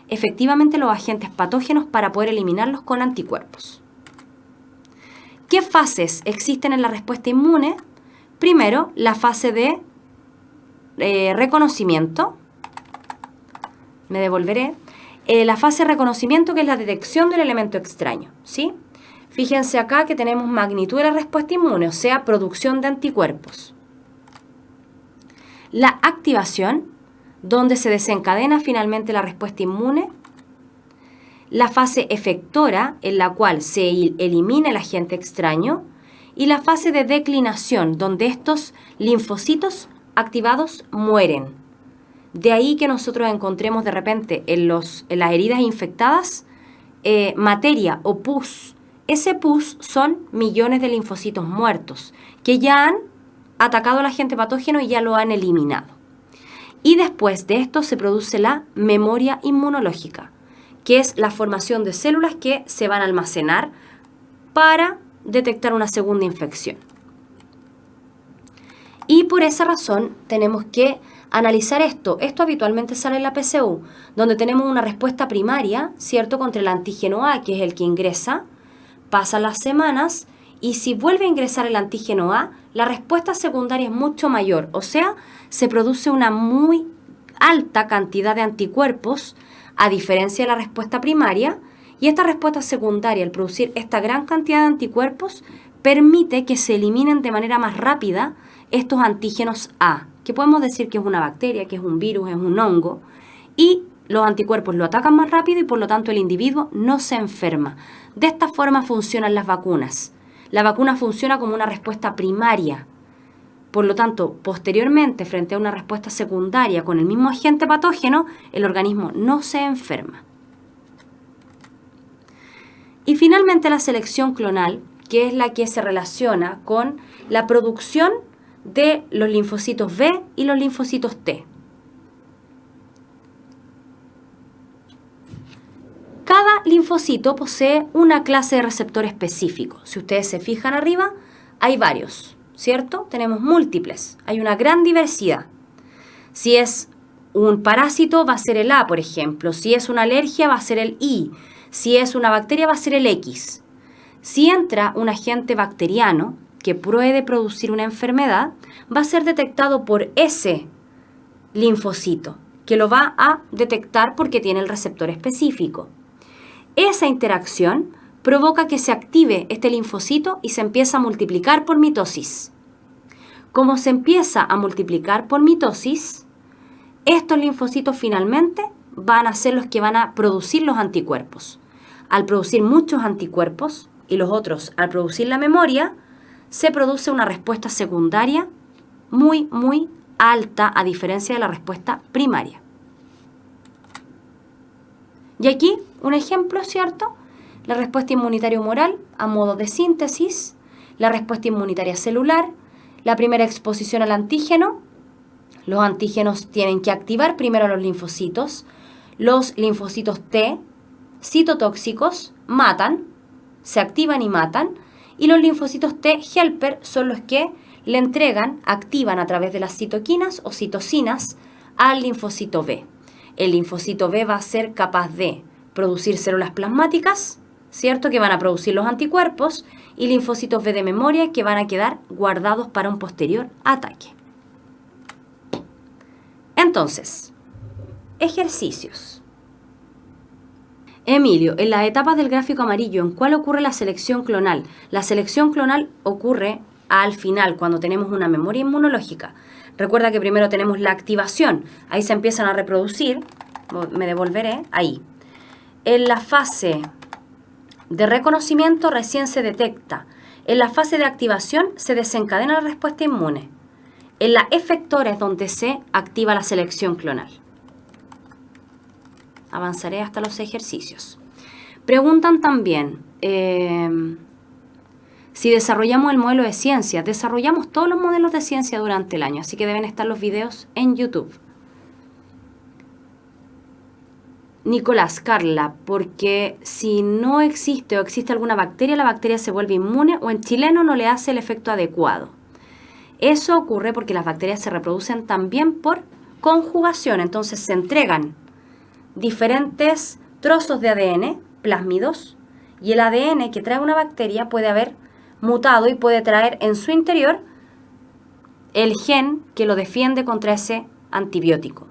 efectivamente los agentes patógenos para poder eliminarlos con anticuerpos. ¿Qué fases existen en la respuesta inmune? Primero, la fase de reconocimiento. Me devolveré. La fase de reconocimiento, que es la detección del elemento extraño, ¿sí? Fíjense acá que tenemos magnitud de la respuesta inmune, o sea, producción de anticuerpos. La activación, donde se desencadena finalmente la respuesta inmune. La fase efectora, en la cual se elimina el agente extraño. Y la fase de declinación, donde estos linfocitos activados mueren. De ahí que nosotros encontremos de repente en las heridas infectadas materia o pus. Ese pus son millones de linfocitos muertos que ya han atacado al agente patógeno y ya lo han eliminado. Y después de esto se produce la memoria inmunológica, que es la formación de células que se van a almacenar para detectar una segunda infección. Y por esa razón tenemos que analizar esto. Esto habitualmente sale en la PCU, donde tenemos una respuesta primaria, ¿cierto?, contra el antígeno A, que es el que ingresa. Pasan las semanas y si vuelve a ingresar el antígeno A, la respuesta secundaria es mucho mayor. O sea, se produce una muy alta cantidad de anticuerpos, a diferencia de la respuesta primaria. Y esta respuesta secundaria, al producir esta gran cantidad de anticuerpos, permite que se eliminen de manera más rápida estos antígenos A, que podemos decir que es una bacteria, que es un virus, es un hongo, y los anticuerpos lo atacan más rápido y por lo tanto el individuo no se enferma. De esta forma funcionan las vacunas. La vacuna funciona como una respuesta primaria. Por lo tanto, posteriormente, frente a una respuesta secundaria con el mismo agente patógeno, el organismo no se enferma. Y finalmente la selección clonal, que es la que se relaciona con la producción de los linfocitos B y los linfocitos T. Cada linfocito posee una clase de receptor específico. Si ustedes se fijan arriba, hay varios, ¿cierto? Tenemos múltiples, hay una gran diversidad. Si es un parásito, va a ser el A, por ejemplo. Si es una alergia, va a ser el I. Si es una bacteria, va a ser el X. Si entra un agente bacteriano que puede producir una enfermedad, va a ser detectado por ese linfocito, que lo va a detectar porque tiene el receptor específico. Esa interacción provoca que se active este linfocito y se empieza a multiplicar por mitosis. Como se empieza a multiplicar por mitosis, estos linfocitos finalmente van a ser los que van a producir los anticuerpos. Al producir muchos anticuerpos y los otros al producir la memoria, se produce una respuesta secundaria muy, muy alta a diferencia de la respuesta primaria. Y aquí un ejemplo, ¿cierto? La respuesta inmunitaria humoral a modo de síntesis, la respuesta inmunitaria celular, la primera exposición al antígeno. Los antígenos tienen que activar primero los linfocitos T, citotóxicos, matan, se activan y matan, y los linfocitos T helper son los que le entregan, activan a través de las citoquinas o citocinas al linfocito B. El linfocito B va a ser capaz de producir células plasmáticas, ¿cierto?, que van a producir los anticuerpos, y linfocitos B de memoria que van a quedar guardados para un posterior ataque. Entonces, ejercicios. Emilio, en las etapas del gráfico amarillo, ¿en cuál ocurre la selección clonal? La selección clonal ocurre al final, cuando tenemos una memoria inmunológica. Recuerda que primero tenemos la activación, ahí se empiezan a reproducir, me devolveré, ahí. En la fase de reconocimiento recién se detecta. En la fase de activación se desencadena la respuesta inmune. En la efectora es donde se activa la selección clonal. Avanzaré hasta los ejercicios. Preguntan también si desarrollamos el modelo de ciencia. Desarrollamos todos los modelos de ciencia durante el año, así que deben estar los videos en YouTube. Nicolás, Carla, porque si no existe o existe alguna bacteria, la bacteria se vuelve inmune o en chileno no le hace el efecto adecuado. Eso ocurre porque las bacterias se reproducen también por conjugación, entonces se entregan diferentes trozos de ADN, plásmidos, y el ADN que trae una bacteria puede haber mutado y puede traer en su interior el gen que lo defiende contra ese antibiótico.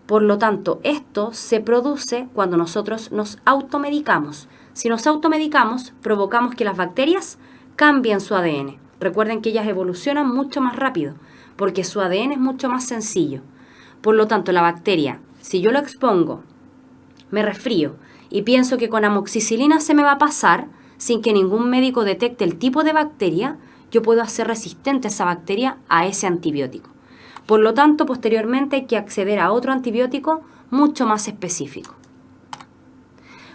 Por lo tanto, esto se produce cuando nosotros nos automedicamos. Si nos automedicamos, provocamos que las bacterias cambien su ADN. Recuerden que ellas evolucionan mucho más rápido, porque su ADN es mucho más sencillo. Por lo tanto, la bacteria, si yo lo expongo, me resfrío y pienso que con amoxicilina se me va a pasar, sin que ningún médico detecte el tipo de bacteria, yo puedo hacer resistente esa bacteria a ese antibiótico. Por lo tanto, posteriormente hay que acceder a otro antibiótico mucho más específico.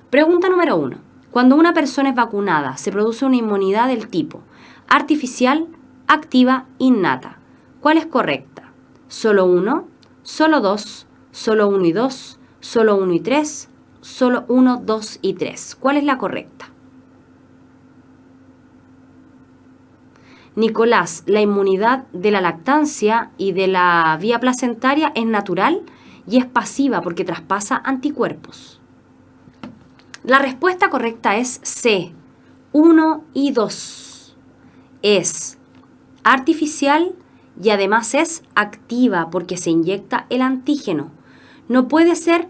Pregunta número 1. Cuando una persona es vacunada, se produce una inmunidad del tipo artificial, activa, innata. ¿Cuál es correcta? ¿Solo 1? ¿Solo 2? ¿Solo 1 y 2? ¿Solo 1 y 3? ¿Solo 1, 2 y 3? ¿Cuál es la correcta? Nicolás, la inmunidad de la lactancia y de la vía placentaria es natural y es pasiva porque traspasa anticuerpos. La respuesta correcta es C, 1 y 2. Es artificial y además es activa porque se inyecta el antígeno. No puede ser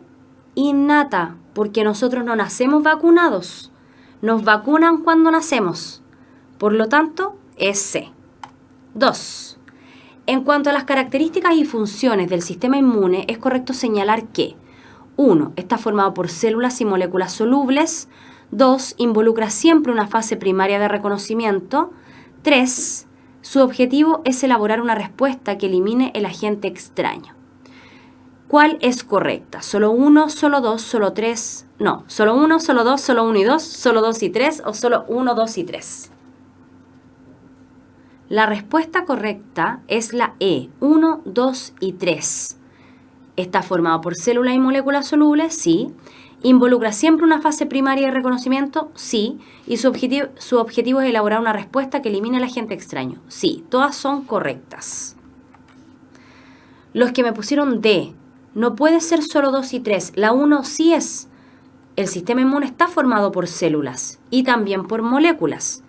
innata porque nosotros no nacemos vacunados. Nos vacunan cuando nacemos. Por lo tanto, es C. 2. En cuanto a las características y funciones del sistema inmune, es correcto señalar que 1. Está formado por células y moléculas solubles. 2. Involucra siempre una fase primaria de reconocimiento. 3. Su objetivo es elaborar una respuesta que elimine el agente extraño. ¿Cuál es correcta? ¿Solo 1, solo 2, solo 3? No, solo 1, solo 2, solo 1 y 2, solo 2 y 3 o solo 1, 2 y 3. La respuesta correcta es la E, 1, 2 y 3. ¿Está formado por células y moléculas solubles? Sí. ¿Involucra siempre una fase primaria de reconocimiento? Sí. ¿Y su objetivo es elaborar una respuesta que elimine al agente extraño? Sí. Todas son correctas. Los que me pusieron D, no puede ser solo 2 y 3. La 1 sí es. El sistema inmune está formado por células y también por moléculas.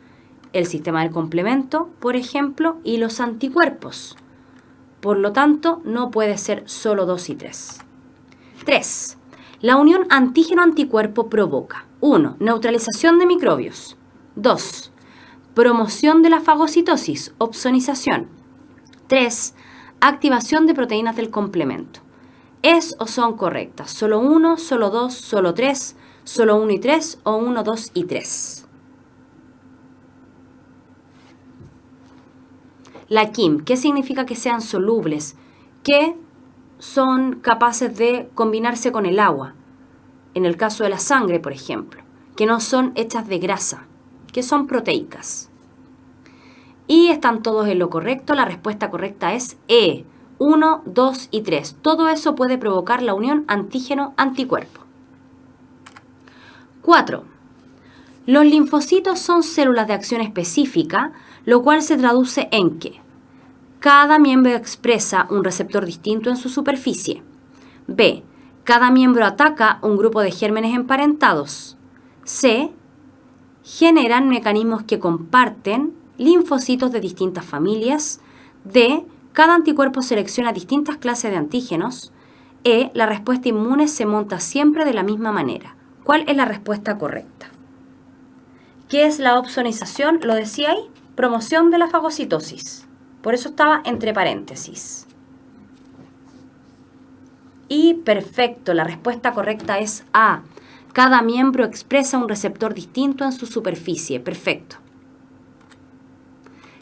El sistema del complemento, por ejemplo, y los anticuerpos. Por lo tanto, no puede ser solo 2 y 3. 3. La unión antígeno-anticuerpo provoca 1. Neutralización de microbios. 2. Promoción de la fagocitosis, opsonización. 3. Activación de proteínas del complemento. ¿Es o son correctas? ¿Solo 1, solo 2, solo 3, solo 1 y 3 o 1, 2 y 3? La QIM, ¿qué significa que sean solubles? Que son capaces de combinarse con el agua. En el caso de la sangre, por ejemplo. Que no son hechas de grasa, que son proteicas. Y están todos en lo correcto. La respuesta correcta es E. 1, 2 y 3. Todo eso puede provocar la unión antígeno-anticuerpo. 4. Los linfocitos son células de acción específica, lo cual se traduce en que cada miembro expresa un receptor distinto en su superficie. B. Cada miembro ataca un grupo de gérmenes emparentados. C. Generan mecanismos que comparten linfocitos de distintas familias. D. Cada anticuerpo selecciona distintas clases de antígenos. E. La respuesta inmune se monta siempre de la misma manera. ¿Cuál es la respuesta correcta? ¿Qué es la opsonización? Lo decía ahí. Promoción de la fagocitosis. Por eso estaba entre paréntesis. Y perfecto, la respuesta correcta es A. Cada miembro expresa un receptor distinto en su superficie. Perfecto.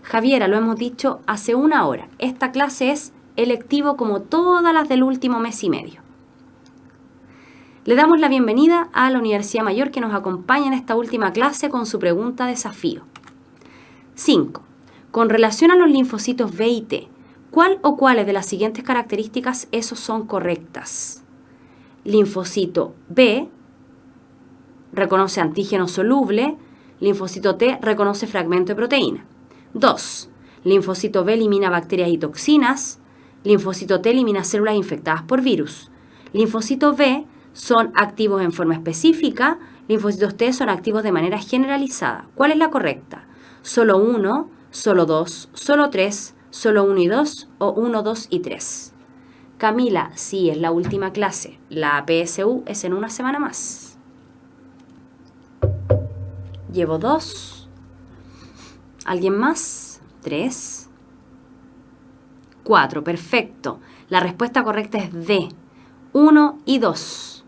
Javiera, lo hemos dicho hace una hora. Esta clase es electivo como todas las del último mes y medio. Le damos la bienvenida a la Universidad Mayor que nos acompaña en esta última clase con su pregunta desafío. 5. Con relación a los linfocitos B y T, ¿cuál o cuáles de las siguientes características esos son correctas? Linfocito B reconoce antígeno soluble, linfocito T reconoce fragmento de proteína. 2. Linfocito B elimina bacterias y toxinas, linfocito T elimina células infectadas por virus. Linfocito B son activos en forma específica, linfocitos T son activos de manera generalizada. ¿Cuál es la correcta? ¿Solo 1, solo 2, solo 3, solo 1 y 2 o 1, 2 y 3? Camila, sí, es la última clase. La PSU es en una semana más. Llevo 2. ¿Alguien más? 3. 4, perfecto. La respuesta correcta es D, 1 y 2.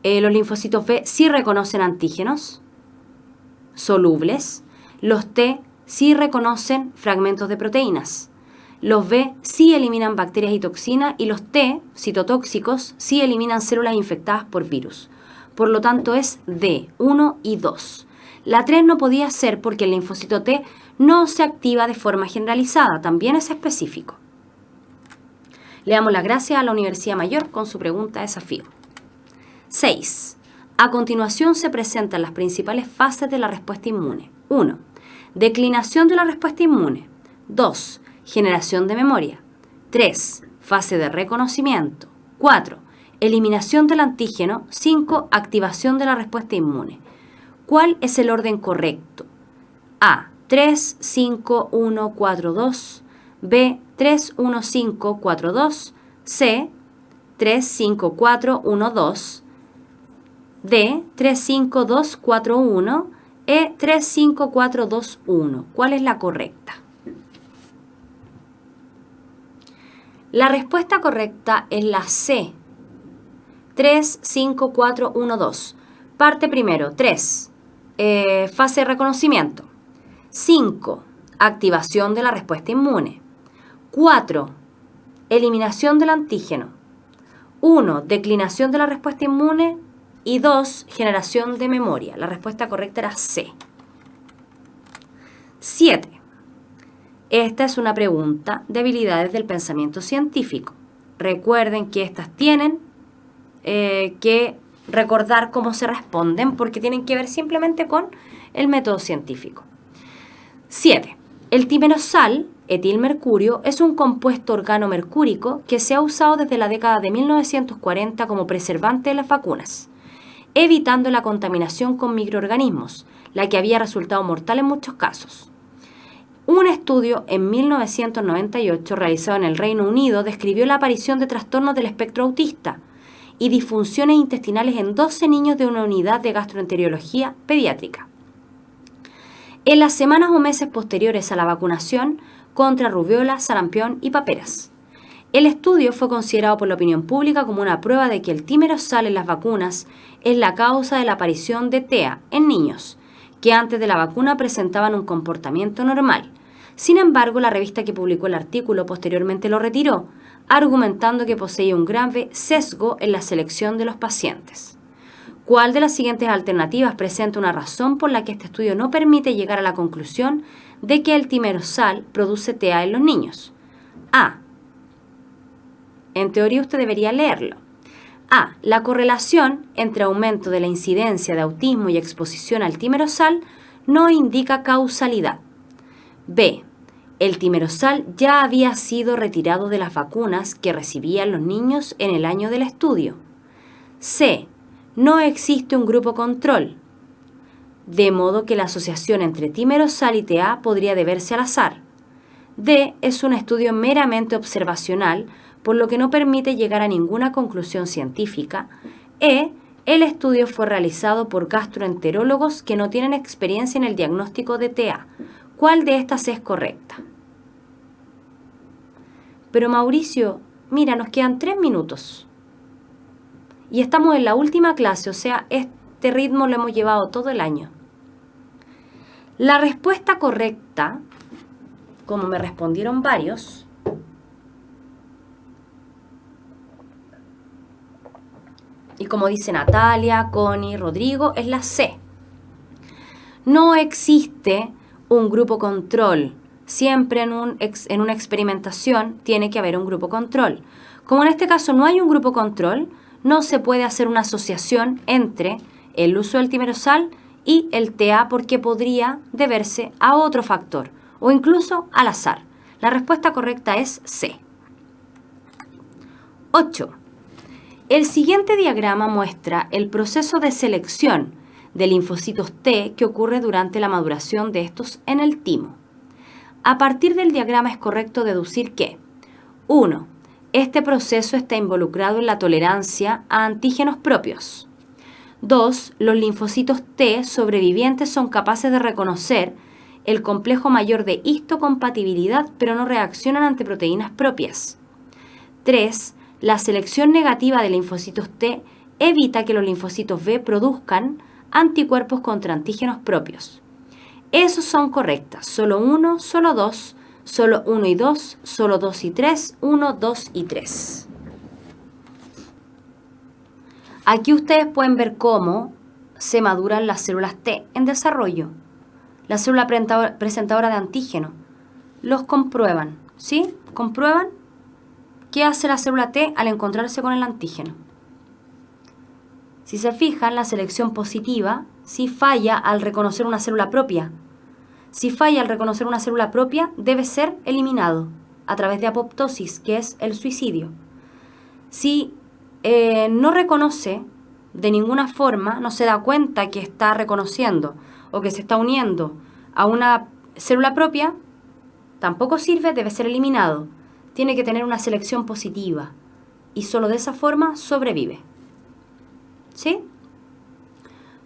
Los linfocitos B sí reconocen antígenos solubles. Los T sí reconocen fragmentos de proteínas. Los B sí eliminan bacterias y toxinas y los T, citotóxicos, sí eliminan células infectadas por virus. Por lo tanto es D, 1 y 2. La 3 no podía ser porque el linfocito T no se activa de forma generalizada, también es específico. Le damos las gracias a la Universidad Mayor con su pregunta desafío. 6. A continuación se presentan las principales fases de la respuesta inmune. 1. Declinación de la respuesta inmune. 2. Generación de memoria. 3. Fase de reconocimiento. 4. Eliminación del antígeno. 5. Activación de la respuesta inmune. ¿Cuál es el orden correcto? A. 3, 5, 1, 4, 2. B. 3, 1, 5, 4, 2. C. 3, 5, 4, 1, 2. D, 3, 5, 2, 4, 1. E, 3, 5, 4, 2, 1. ¿Cuál es la correcta? La respuesta correcta es la C. 3, 5, 4, 1, 2. Parte primero, 3. Fase de reconocimiento. 5. Activación de la respuesta inmune. 4. eliminación del antígeno. 1, declinación de la respuesta inmune. Y 2, generación de memoria. La respuesta correcta era C. 7. Esta es una pregunta de habilidades del pensamiento científico. Recuerden que estas tienen que recordar cómo se responden porque tienen que ver simplemente con el método científico. 7. El timerosal, etilmercurio, es un compuesto organomercúrico que se ha usado desde la década de 1940 como preservante de las vacunas, evitando la contaminación con microorganismos, la que había resultado mortal en muchos casos. Un estudio en 1998 realizado en el Reino Unido describió la aparición de trastornos del espectro autista y disfunciones intestinales en 12 niños de una unidad de gastroenterología pediátrica. En las semanas o meses posteriores a la vacunación contra rubiola, sarampión y paperas. El estudio fue considerado por la opinión pública como una prueba de que el timerosal en las vacunas es la causa de la aparición de TEA en niños, que antes de la vacuna presentaban un comportamiento normal. Sin embargo, la revista que publicó el artículo posteriormente lo retiró, argumentando que poseía un grave sesgo en la selección de los pacientes. ¿Cuál de las siguientes alternativas presenta una razón por la que este estudio no permite llegar a la conclusión de que el timerosal produce TEA en los niños? A. En teoría usted debería leerlo. A. La correlación entre aumento de la incidencia de autismo y exposición al timerosal no indica causalidad. B. El timerosal ya había sido retirado de las vacunas que recibían los niños en el año del estudio. C. No existe un grupo control, de modo que la asociación entre timerosal y TEA podría deberse al azar. D. Es un estudio meramente observacional, por lo que no permite llegar a ninguna conclusión científica. E. El estudio fue realizado por gastroenterólogos que no tienen experiencia en el diagnóstico de TEA. ¿Cuál de estas es correcta? Pero Mauricio, mira, nos quedan 3 minutos. Y estamos en la última clase, o sea, este ritmo lo hemos llevado todo el año. La respuesta correcta, como me respondieron varios, y como dice Natalia, Connie, Rodrigo, es la C. No existe un grupo control. Siempre en una experimentación tiene que haber un grupo control. Como en este caso no hay un grupo control, no se puede hacer una asociación entre el uso del timerosal y el TEA porque podría deberse a otro factor o incluso al azar. La respuesta correcta es C. 8. El siguiente diagrama muestra el proceso de selección de linfocitos T que ocurre durante la maduración de estos en el timo. A partir del diagrama es correcto deducir que 1. Este proceso está involucrado en la tolerancia a antígenos propios. 2. Los linfocitos T sobrevivientes son capaces de reconocer el complejo mayor de histocompatibilidad, pero no reaccionan ante proteínas propias. 3. La selección negativa de linfocitos T evita que los linfocitos B produzcan anticuerpos contra antígenos propios. Esos son correctas. Solo 1, solo 2, solo 1 y 2, solo 2 y 3, 1, 2 y 3. Aquí ustedes pueden ver cómo se maduran las células T en desarrollo. La célula presentadora de antígeno. Los comprueban, ¿sí? Comprueban qué hace la célula T al encontrarse con el antígeno. Si se fijan, la selección positiva sí falla al reconocer una célula propia. Si falla al reconocer una célula propia, debe ser eliminado a través de apoptosis, que es el suicidio. Si no reconoce de ninguna forma, no se da cuenta que está reconociendo o que se está uniendo a una célula propia, tampoco sirve, debe ser eliminado. Tiene que tener una selección positiva y solo de esa forma sobrevive. ¿Sí?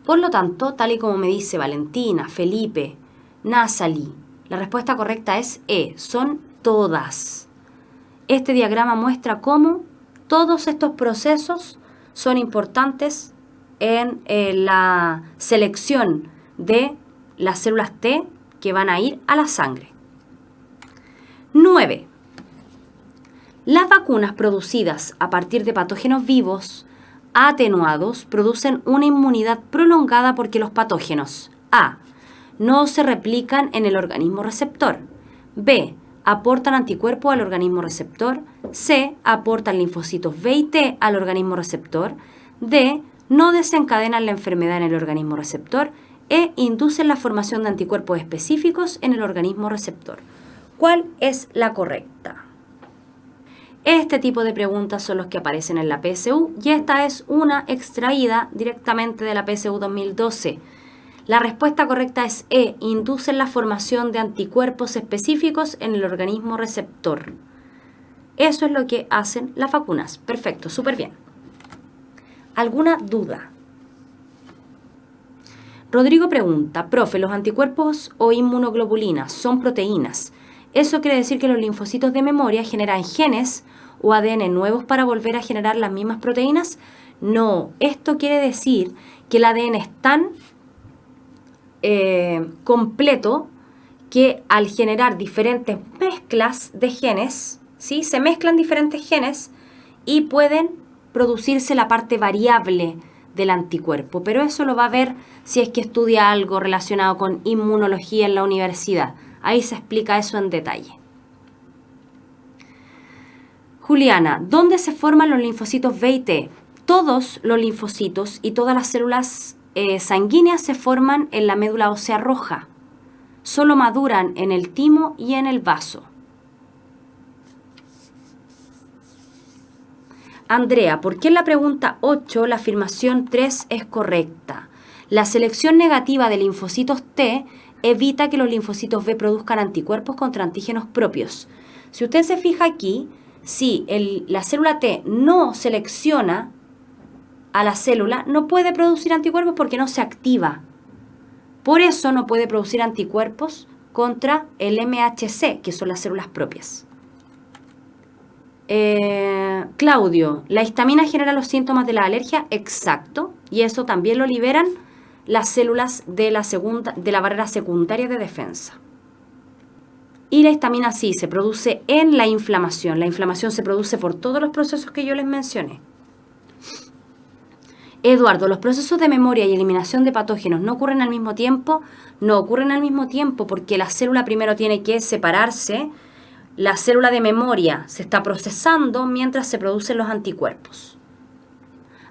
Por lo tanto, tal y como me dice Valentina, Felipe, Nazali, la respuesta correcta es E, son todas. Este diagrama muestra cómo todos estos procesos son importantes en la selección de las células T que van a ir a la sangre. 9. Las vacunas producidas a partir de patógenos vivos atenuados producen una inmunidad prolongada porque los patógenos A. No se replican en el organismo receptor. B. Aportan anticuerpos al organismo receptor. C. Aportan linfocitos B y T al organismo receptor. D. No desencadenan la enfermedad en el organismo receptor. E. Inducen la formación de anticuerpos específicos en el organismo receptor. ¿Cuál es la correcta? Este tipo de preguntas son los que aparecen en la PSU y esta es una extraída directamente de la PSU 2012. La respuesta correcta es E. Inducen la formación de anticuerpos específicos en el organismo receptor. Eso es lo que hacen las vacunas. Perfecto, súper bien. ¿Alguna duda? Rodrigo pregunta, profe, ¿los anticuerpos o inmunoglobulinas son proteínas? ¿Eso quiere decir que los linfocitos de memoria generan genes o ADN nuevos para volver a generar las mismas proteínas? No, esto quiere decir que el ADN es tan completo que al generar diferentes mezclas de genes, ¿sí? Se mezclan diferentes genes y pueden producirse la parte variable del anticuerpo, pero eso lo va a ver si es que estudia algo relacionado con inmunología en la universidad. Ahí se explica eso en detalle. Juliana, ¿dónde se forman los linfocitos B y T? Todos los linfocitos y todas las células sanguíneas se forman en la médula ósea roja. Solo maduran en el timo y en el vaso. Andrea, ¿por qué en la pregunta 8 la afirmación 3 es correcta? La selección negativa de linfocitos T evita que los linfocitos B produzcan anticuerpos contra antígenos propios. Si usted se fija aquí, si la célula T no selecciona a la célula, no puede producir anticuerpos porque no se activa. Por eso no puede producir anticuerpos contra el MHC, que son las células propias. Claudio, ¿la histamina genera los síntomas de la alergia? Exacto, y eso también lo liberan las células de la barrera secundaria de defensa. Y la histamina sí se produce en la inflamación. La inflamación se produce por todos los procesos que yo les mencioné. Eduardo, ¿los procesos de memoria y eliminación de patógenos no ocurren al mismo tiempo? No ocurren al mismo tiempo porque la célula primero tiene que separarse. La célula de memoria se está procesando mientras se producen los anticuerpos.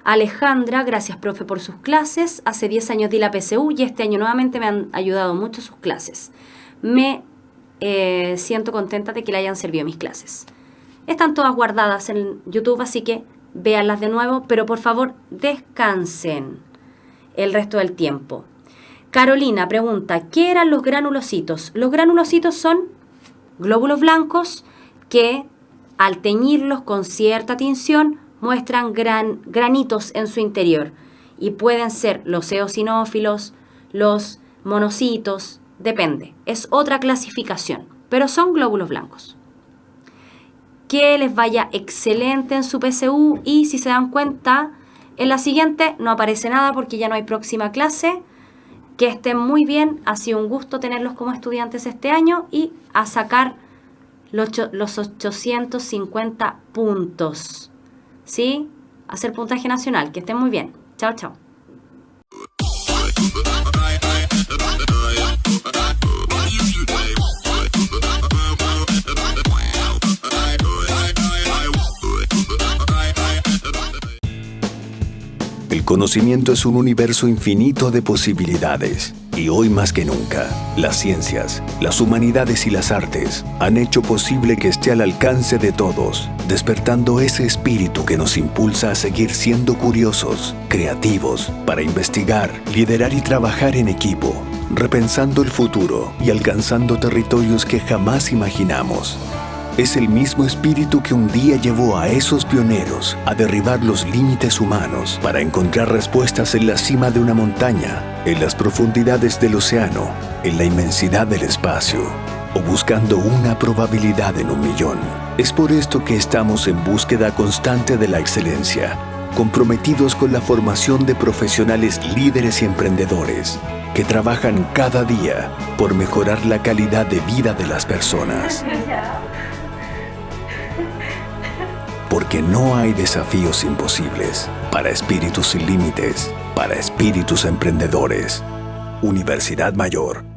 Alejandra, gracias profe por sus clases. Hace 10 años di la PSU y este año nuevamente me han ayudado mucho sus clases. Me siento contenta de que le hayan servido mis clases. Están todas guardadas en YouTube, así que véanlas de nuevo, pero por favor descansen el resto del tiempo. Carolina pregunta, ¿qué eran los granulocitos? Los granulocitos son glóbulos blancos que al teñirlos con cierta tinción muestran granitos en su interior y pueden ser los eosinófilos, los monocitos, depende, es otra clasificación, pero son glóbulos blancos. Que les vaya excelente en su PSU y si se dan cuenta, en la siguiente no aparece nada porque ya no hay próxima clase. Que estén muy bien, ha sido un gusto tenerlos como estudiantes este año y a sacar los 850 puntos. ¿Sí? Hacer puntaje nacional, que estén muy bien. Chao, chao. El conocimiento es un universo infinito de posibilidades. Y hoy más que nunca, las ciencias, las humanidades y las artes han hecho posible que esté al alcance de todos, despertando ese espíritu que nos impulsa a seguir siendo curiosos, creativos, para investigar, liderar y trabajar en equipo, repensando el futuro y alcanzando territorios que jamás imaginamos. Es el mismo espíritu que un día llevó a esos pioneros a derribar los límites humanos para encontrar respuestas en la cima de una montaña, en las profundidades del océano, en la inmensidad del espacio, o buscando una probabilidad en 1.000.000. Es por esto que estamos en búsqueda constante de la excelencia, comprometidos con la formación de profesionales líderes y emprendedores que trabajan cada día por mejorar la calidad de vida de las personas. porque no hay desafíos imposibles para espíritus sin límites, para espíritus emprendedores. Universidad Mayor.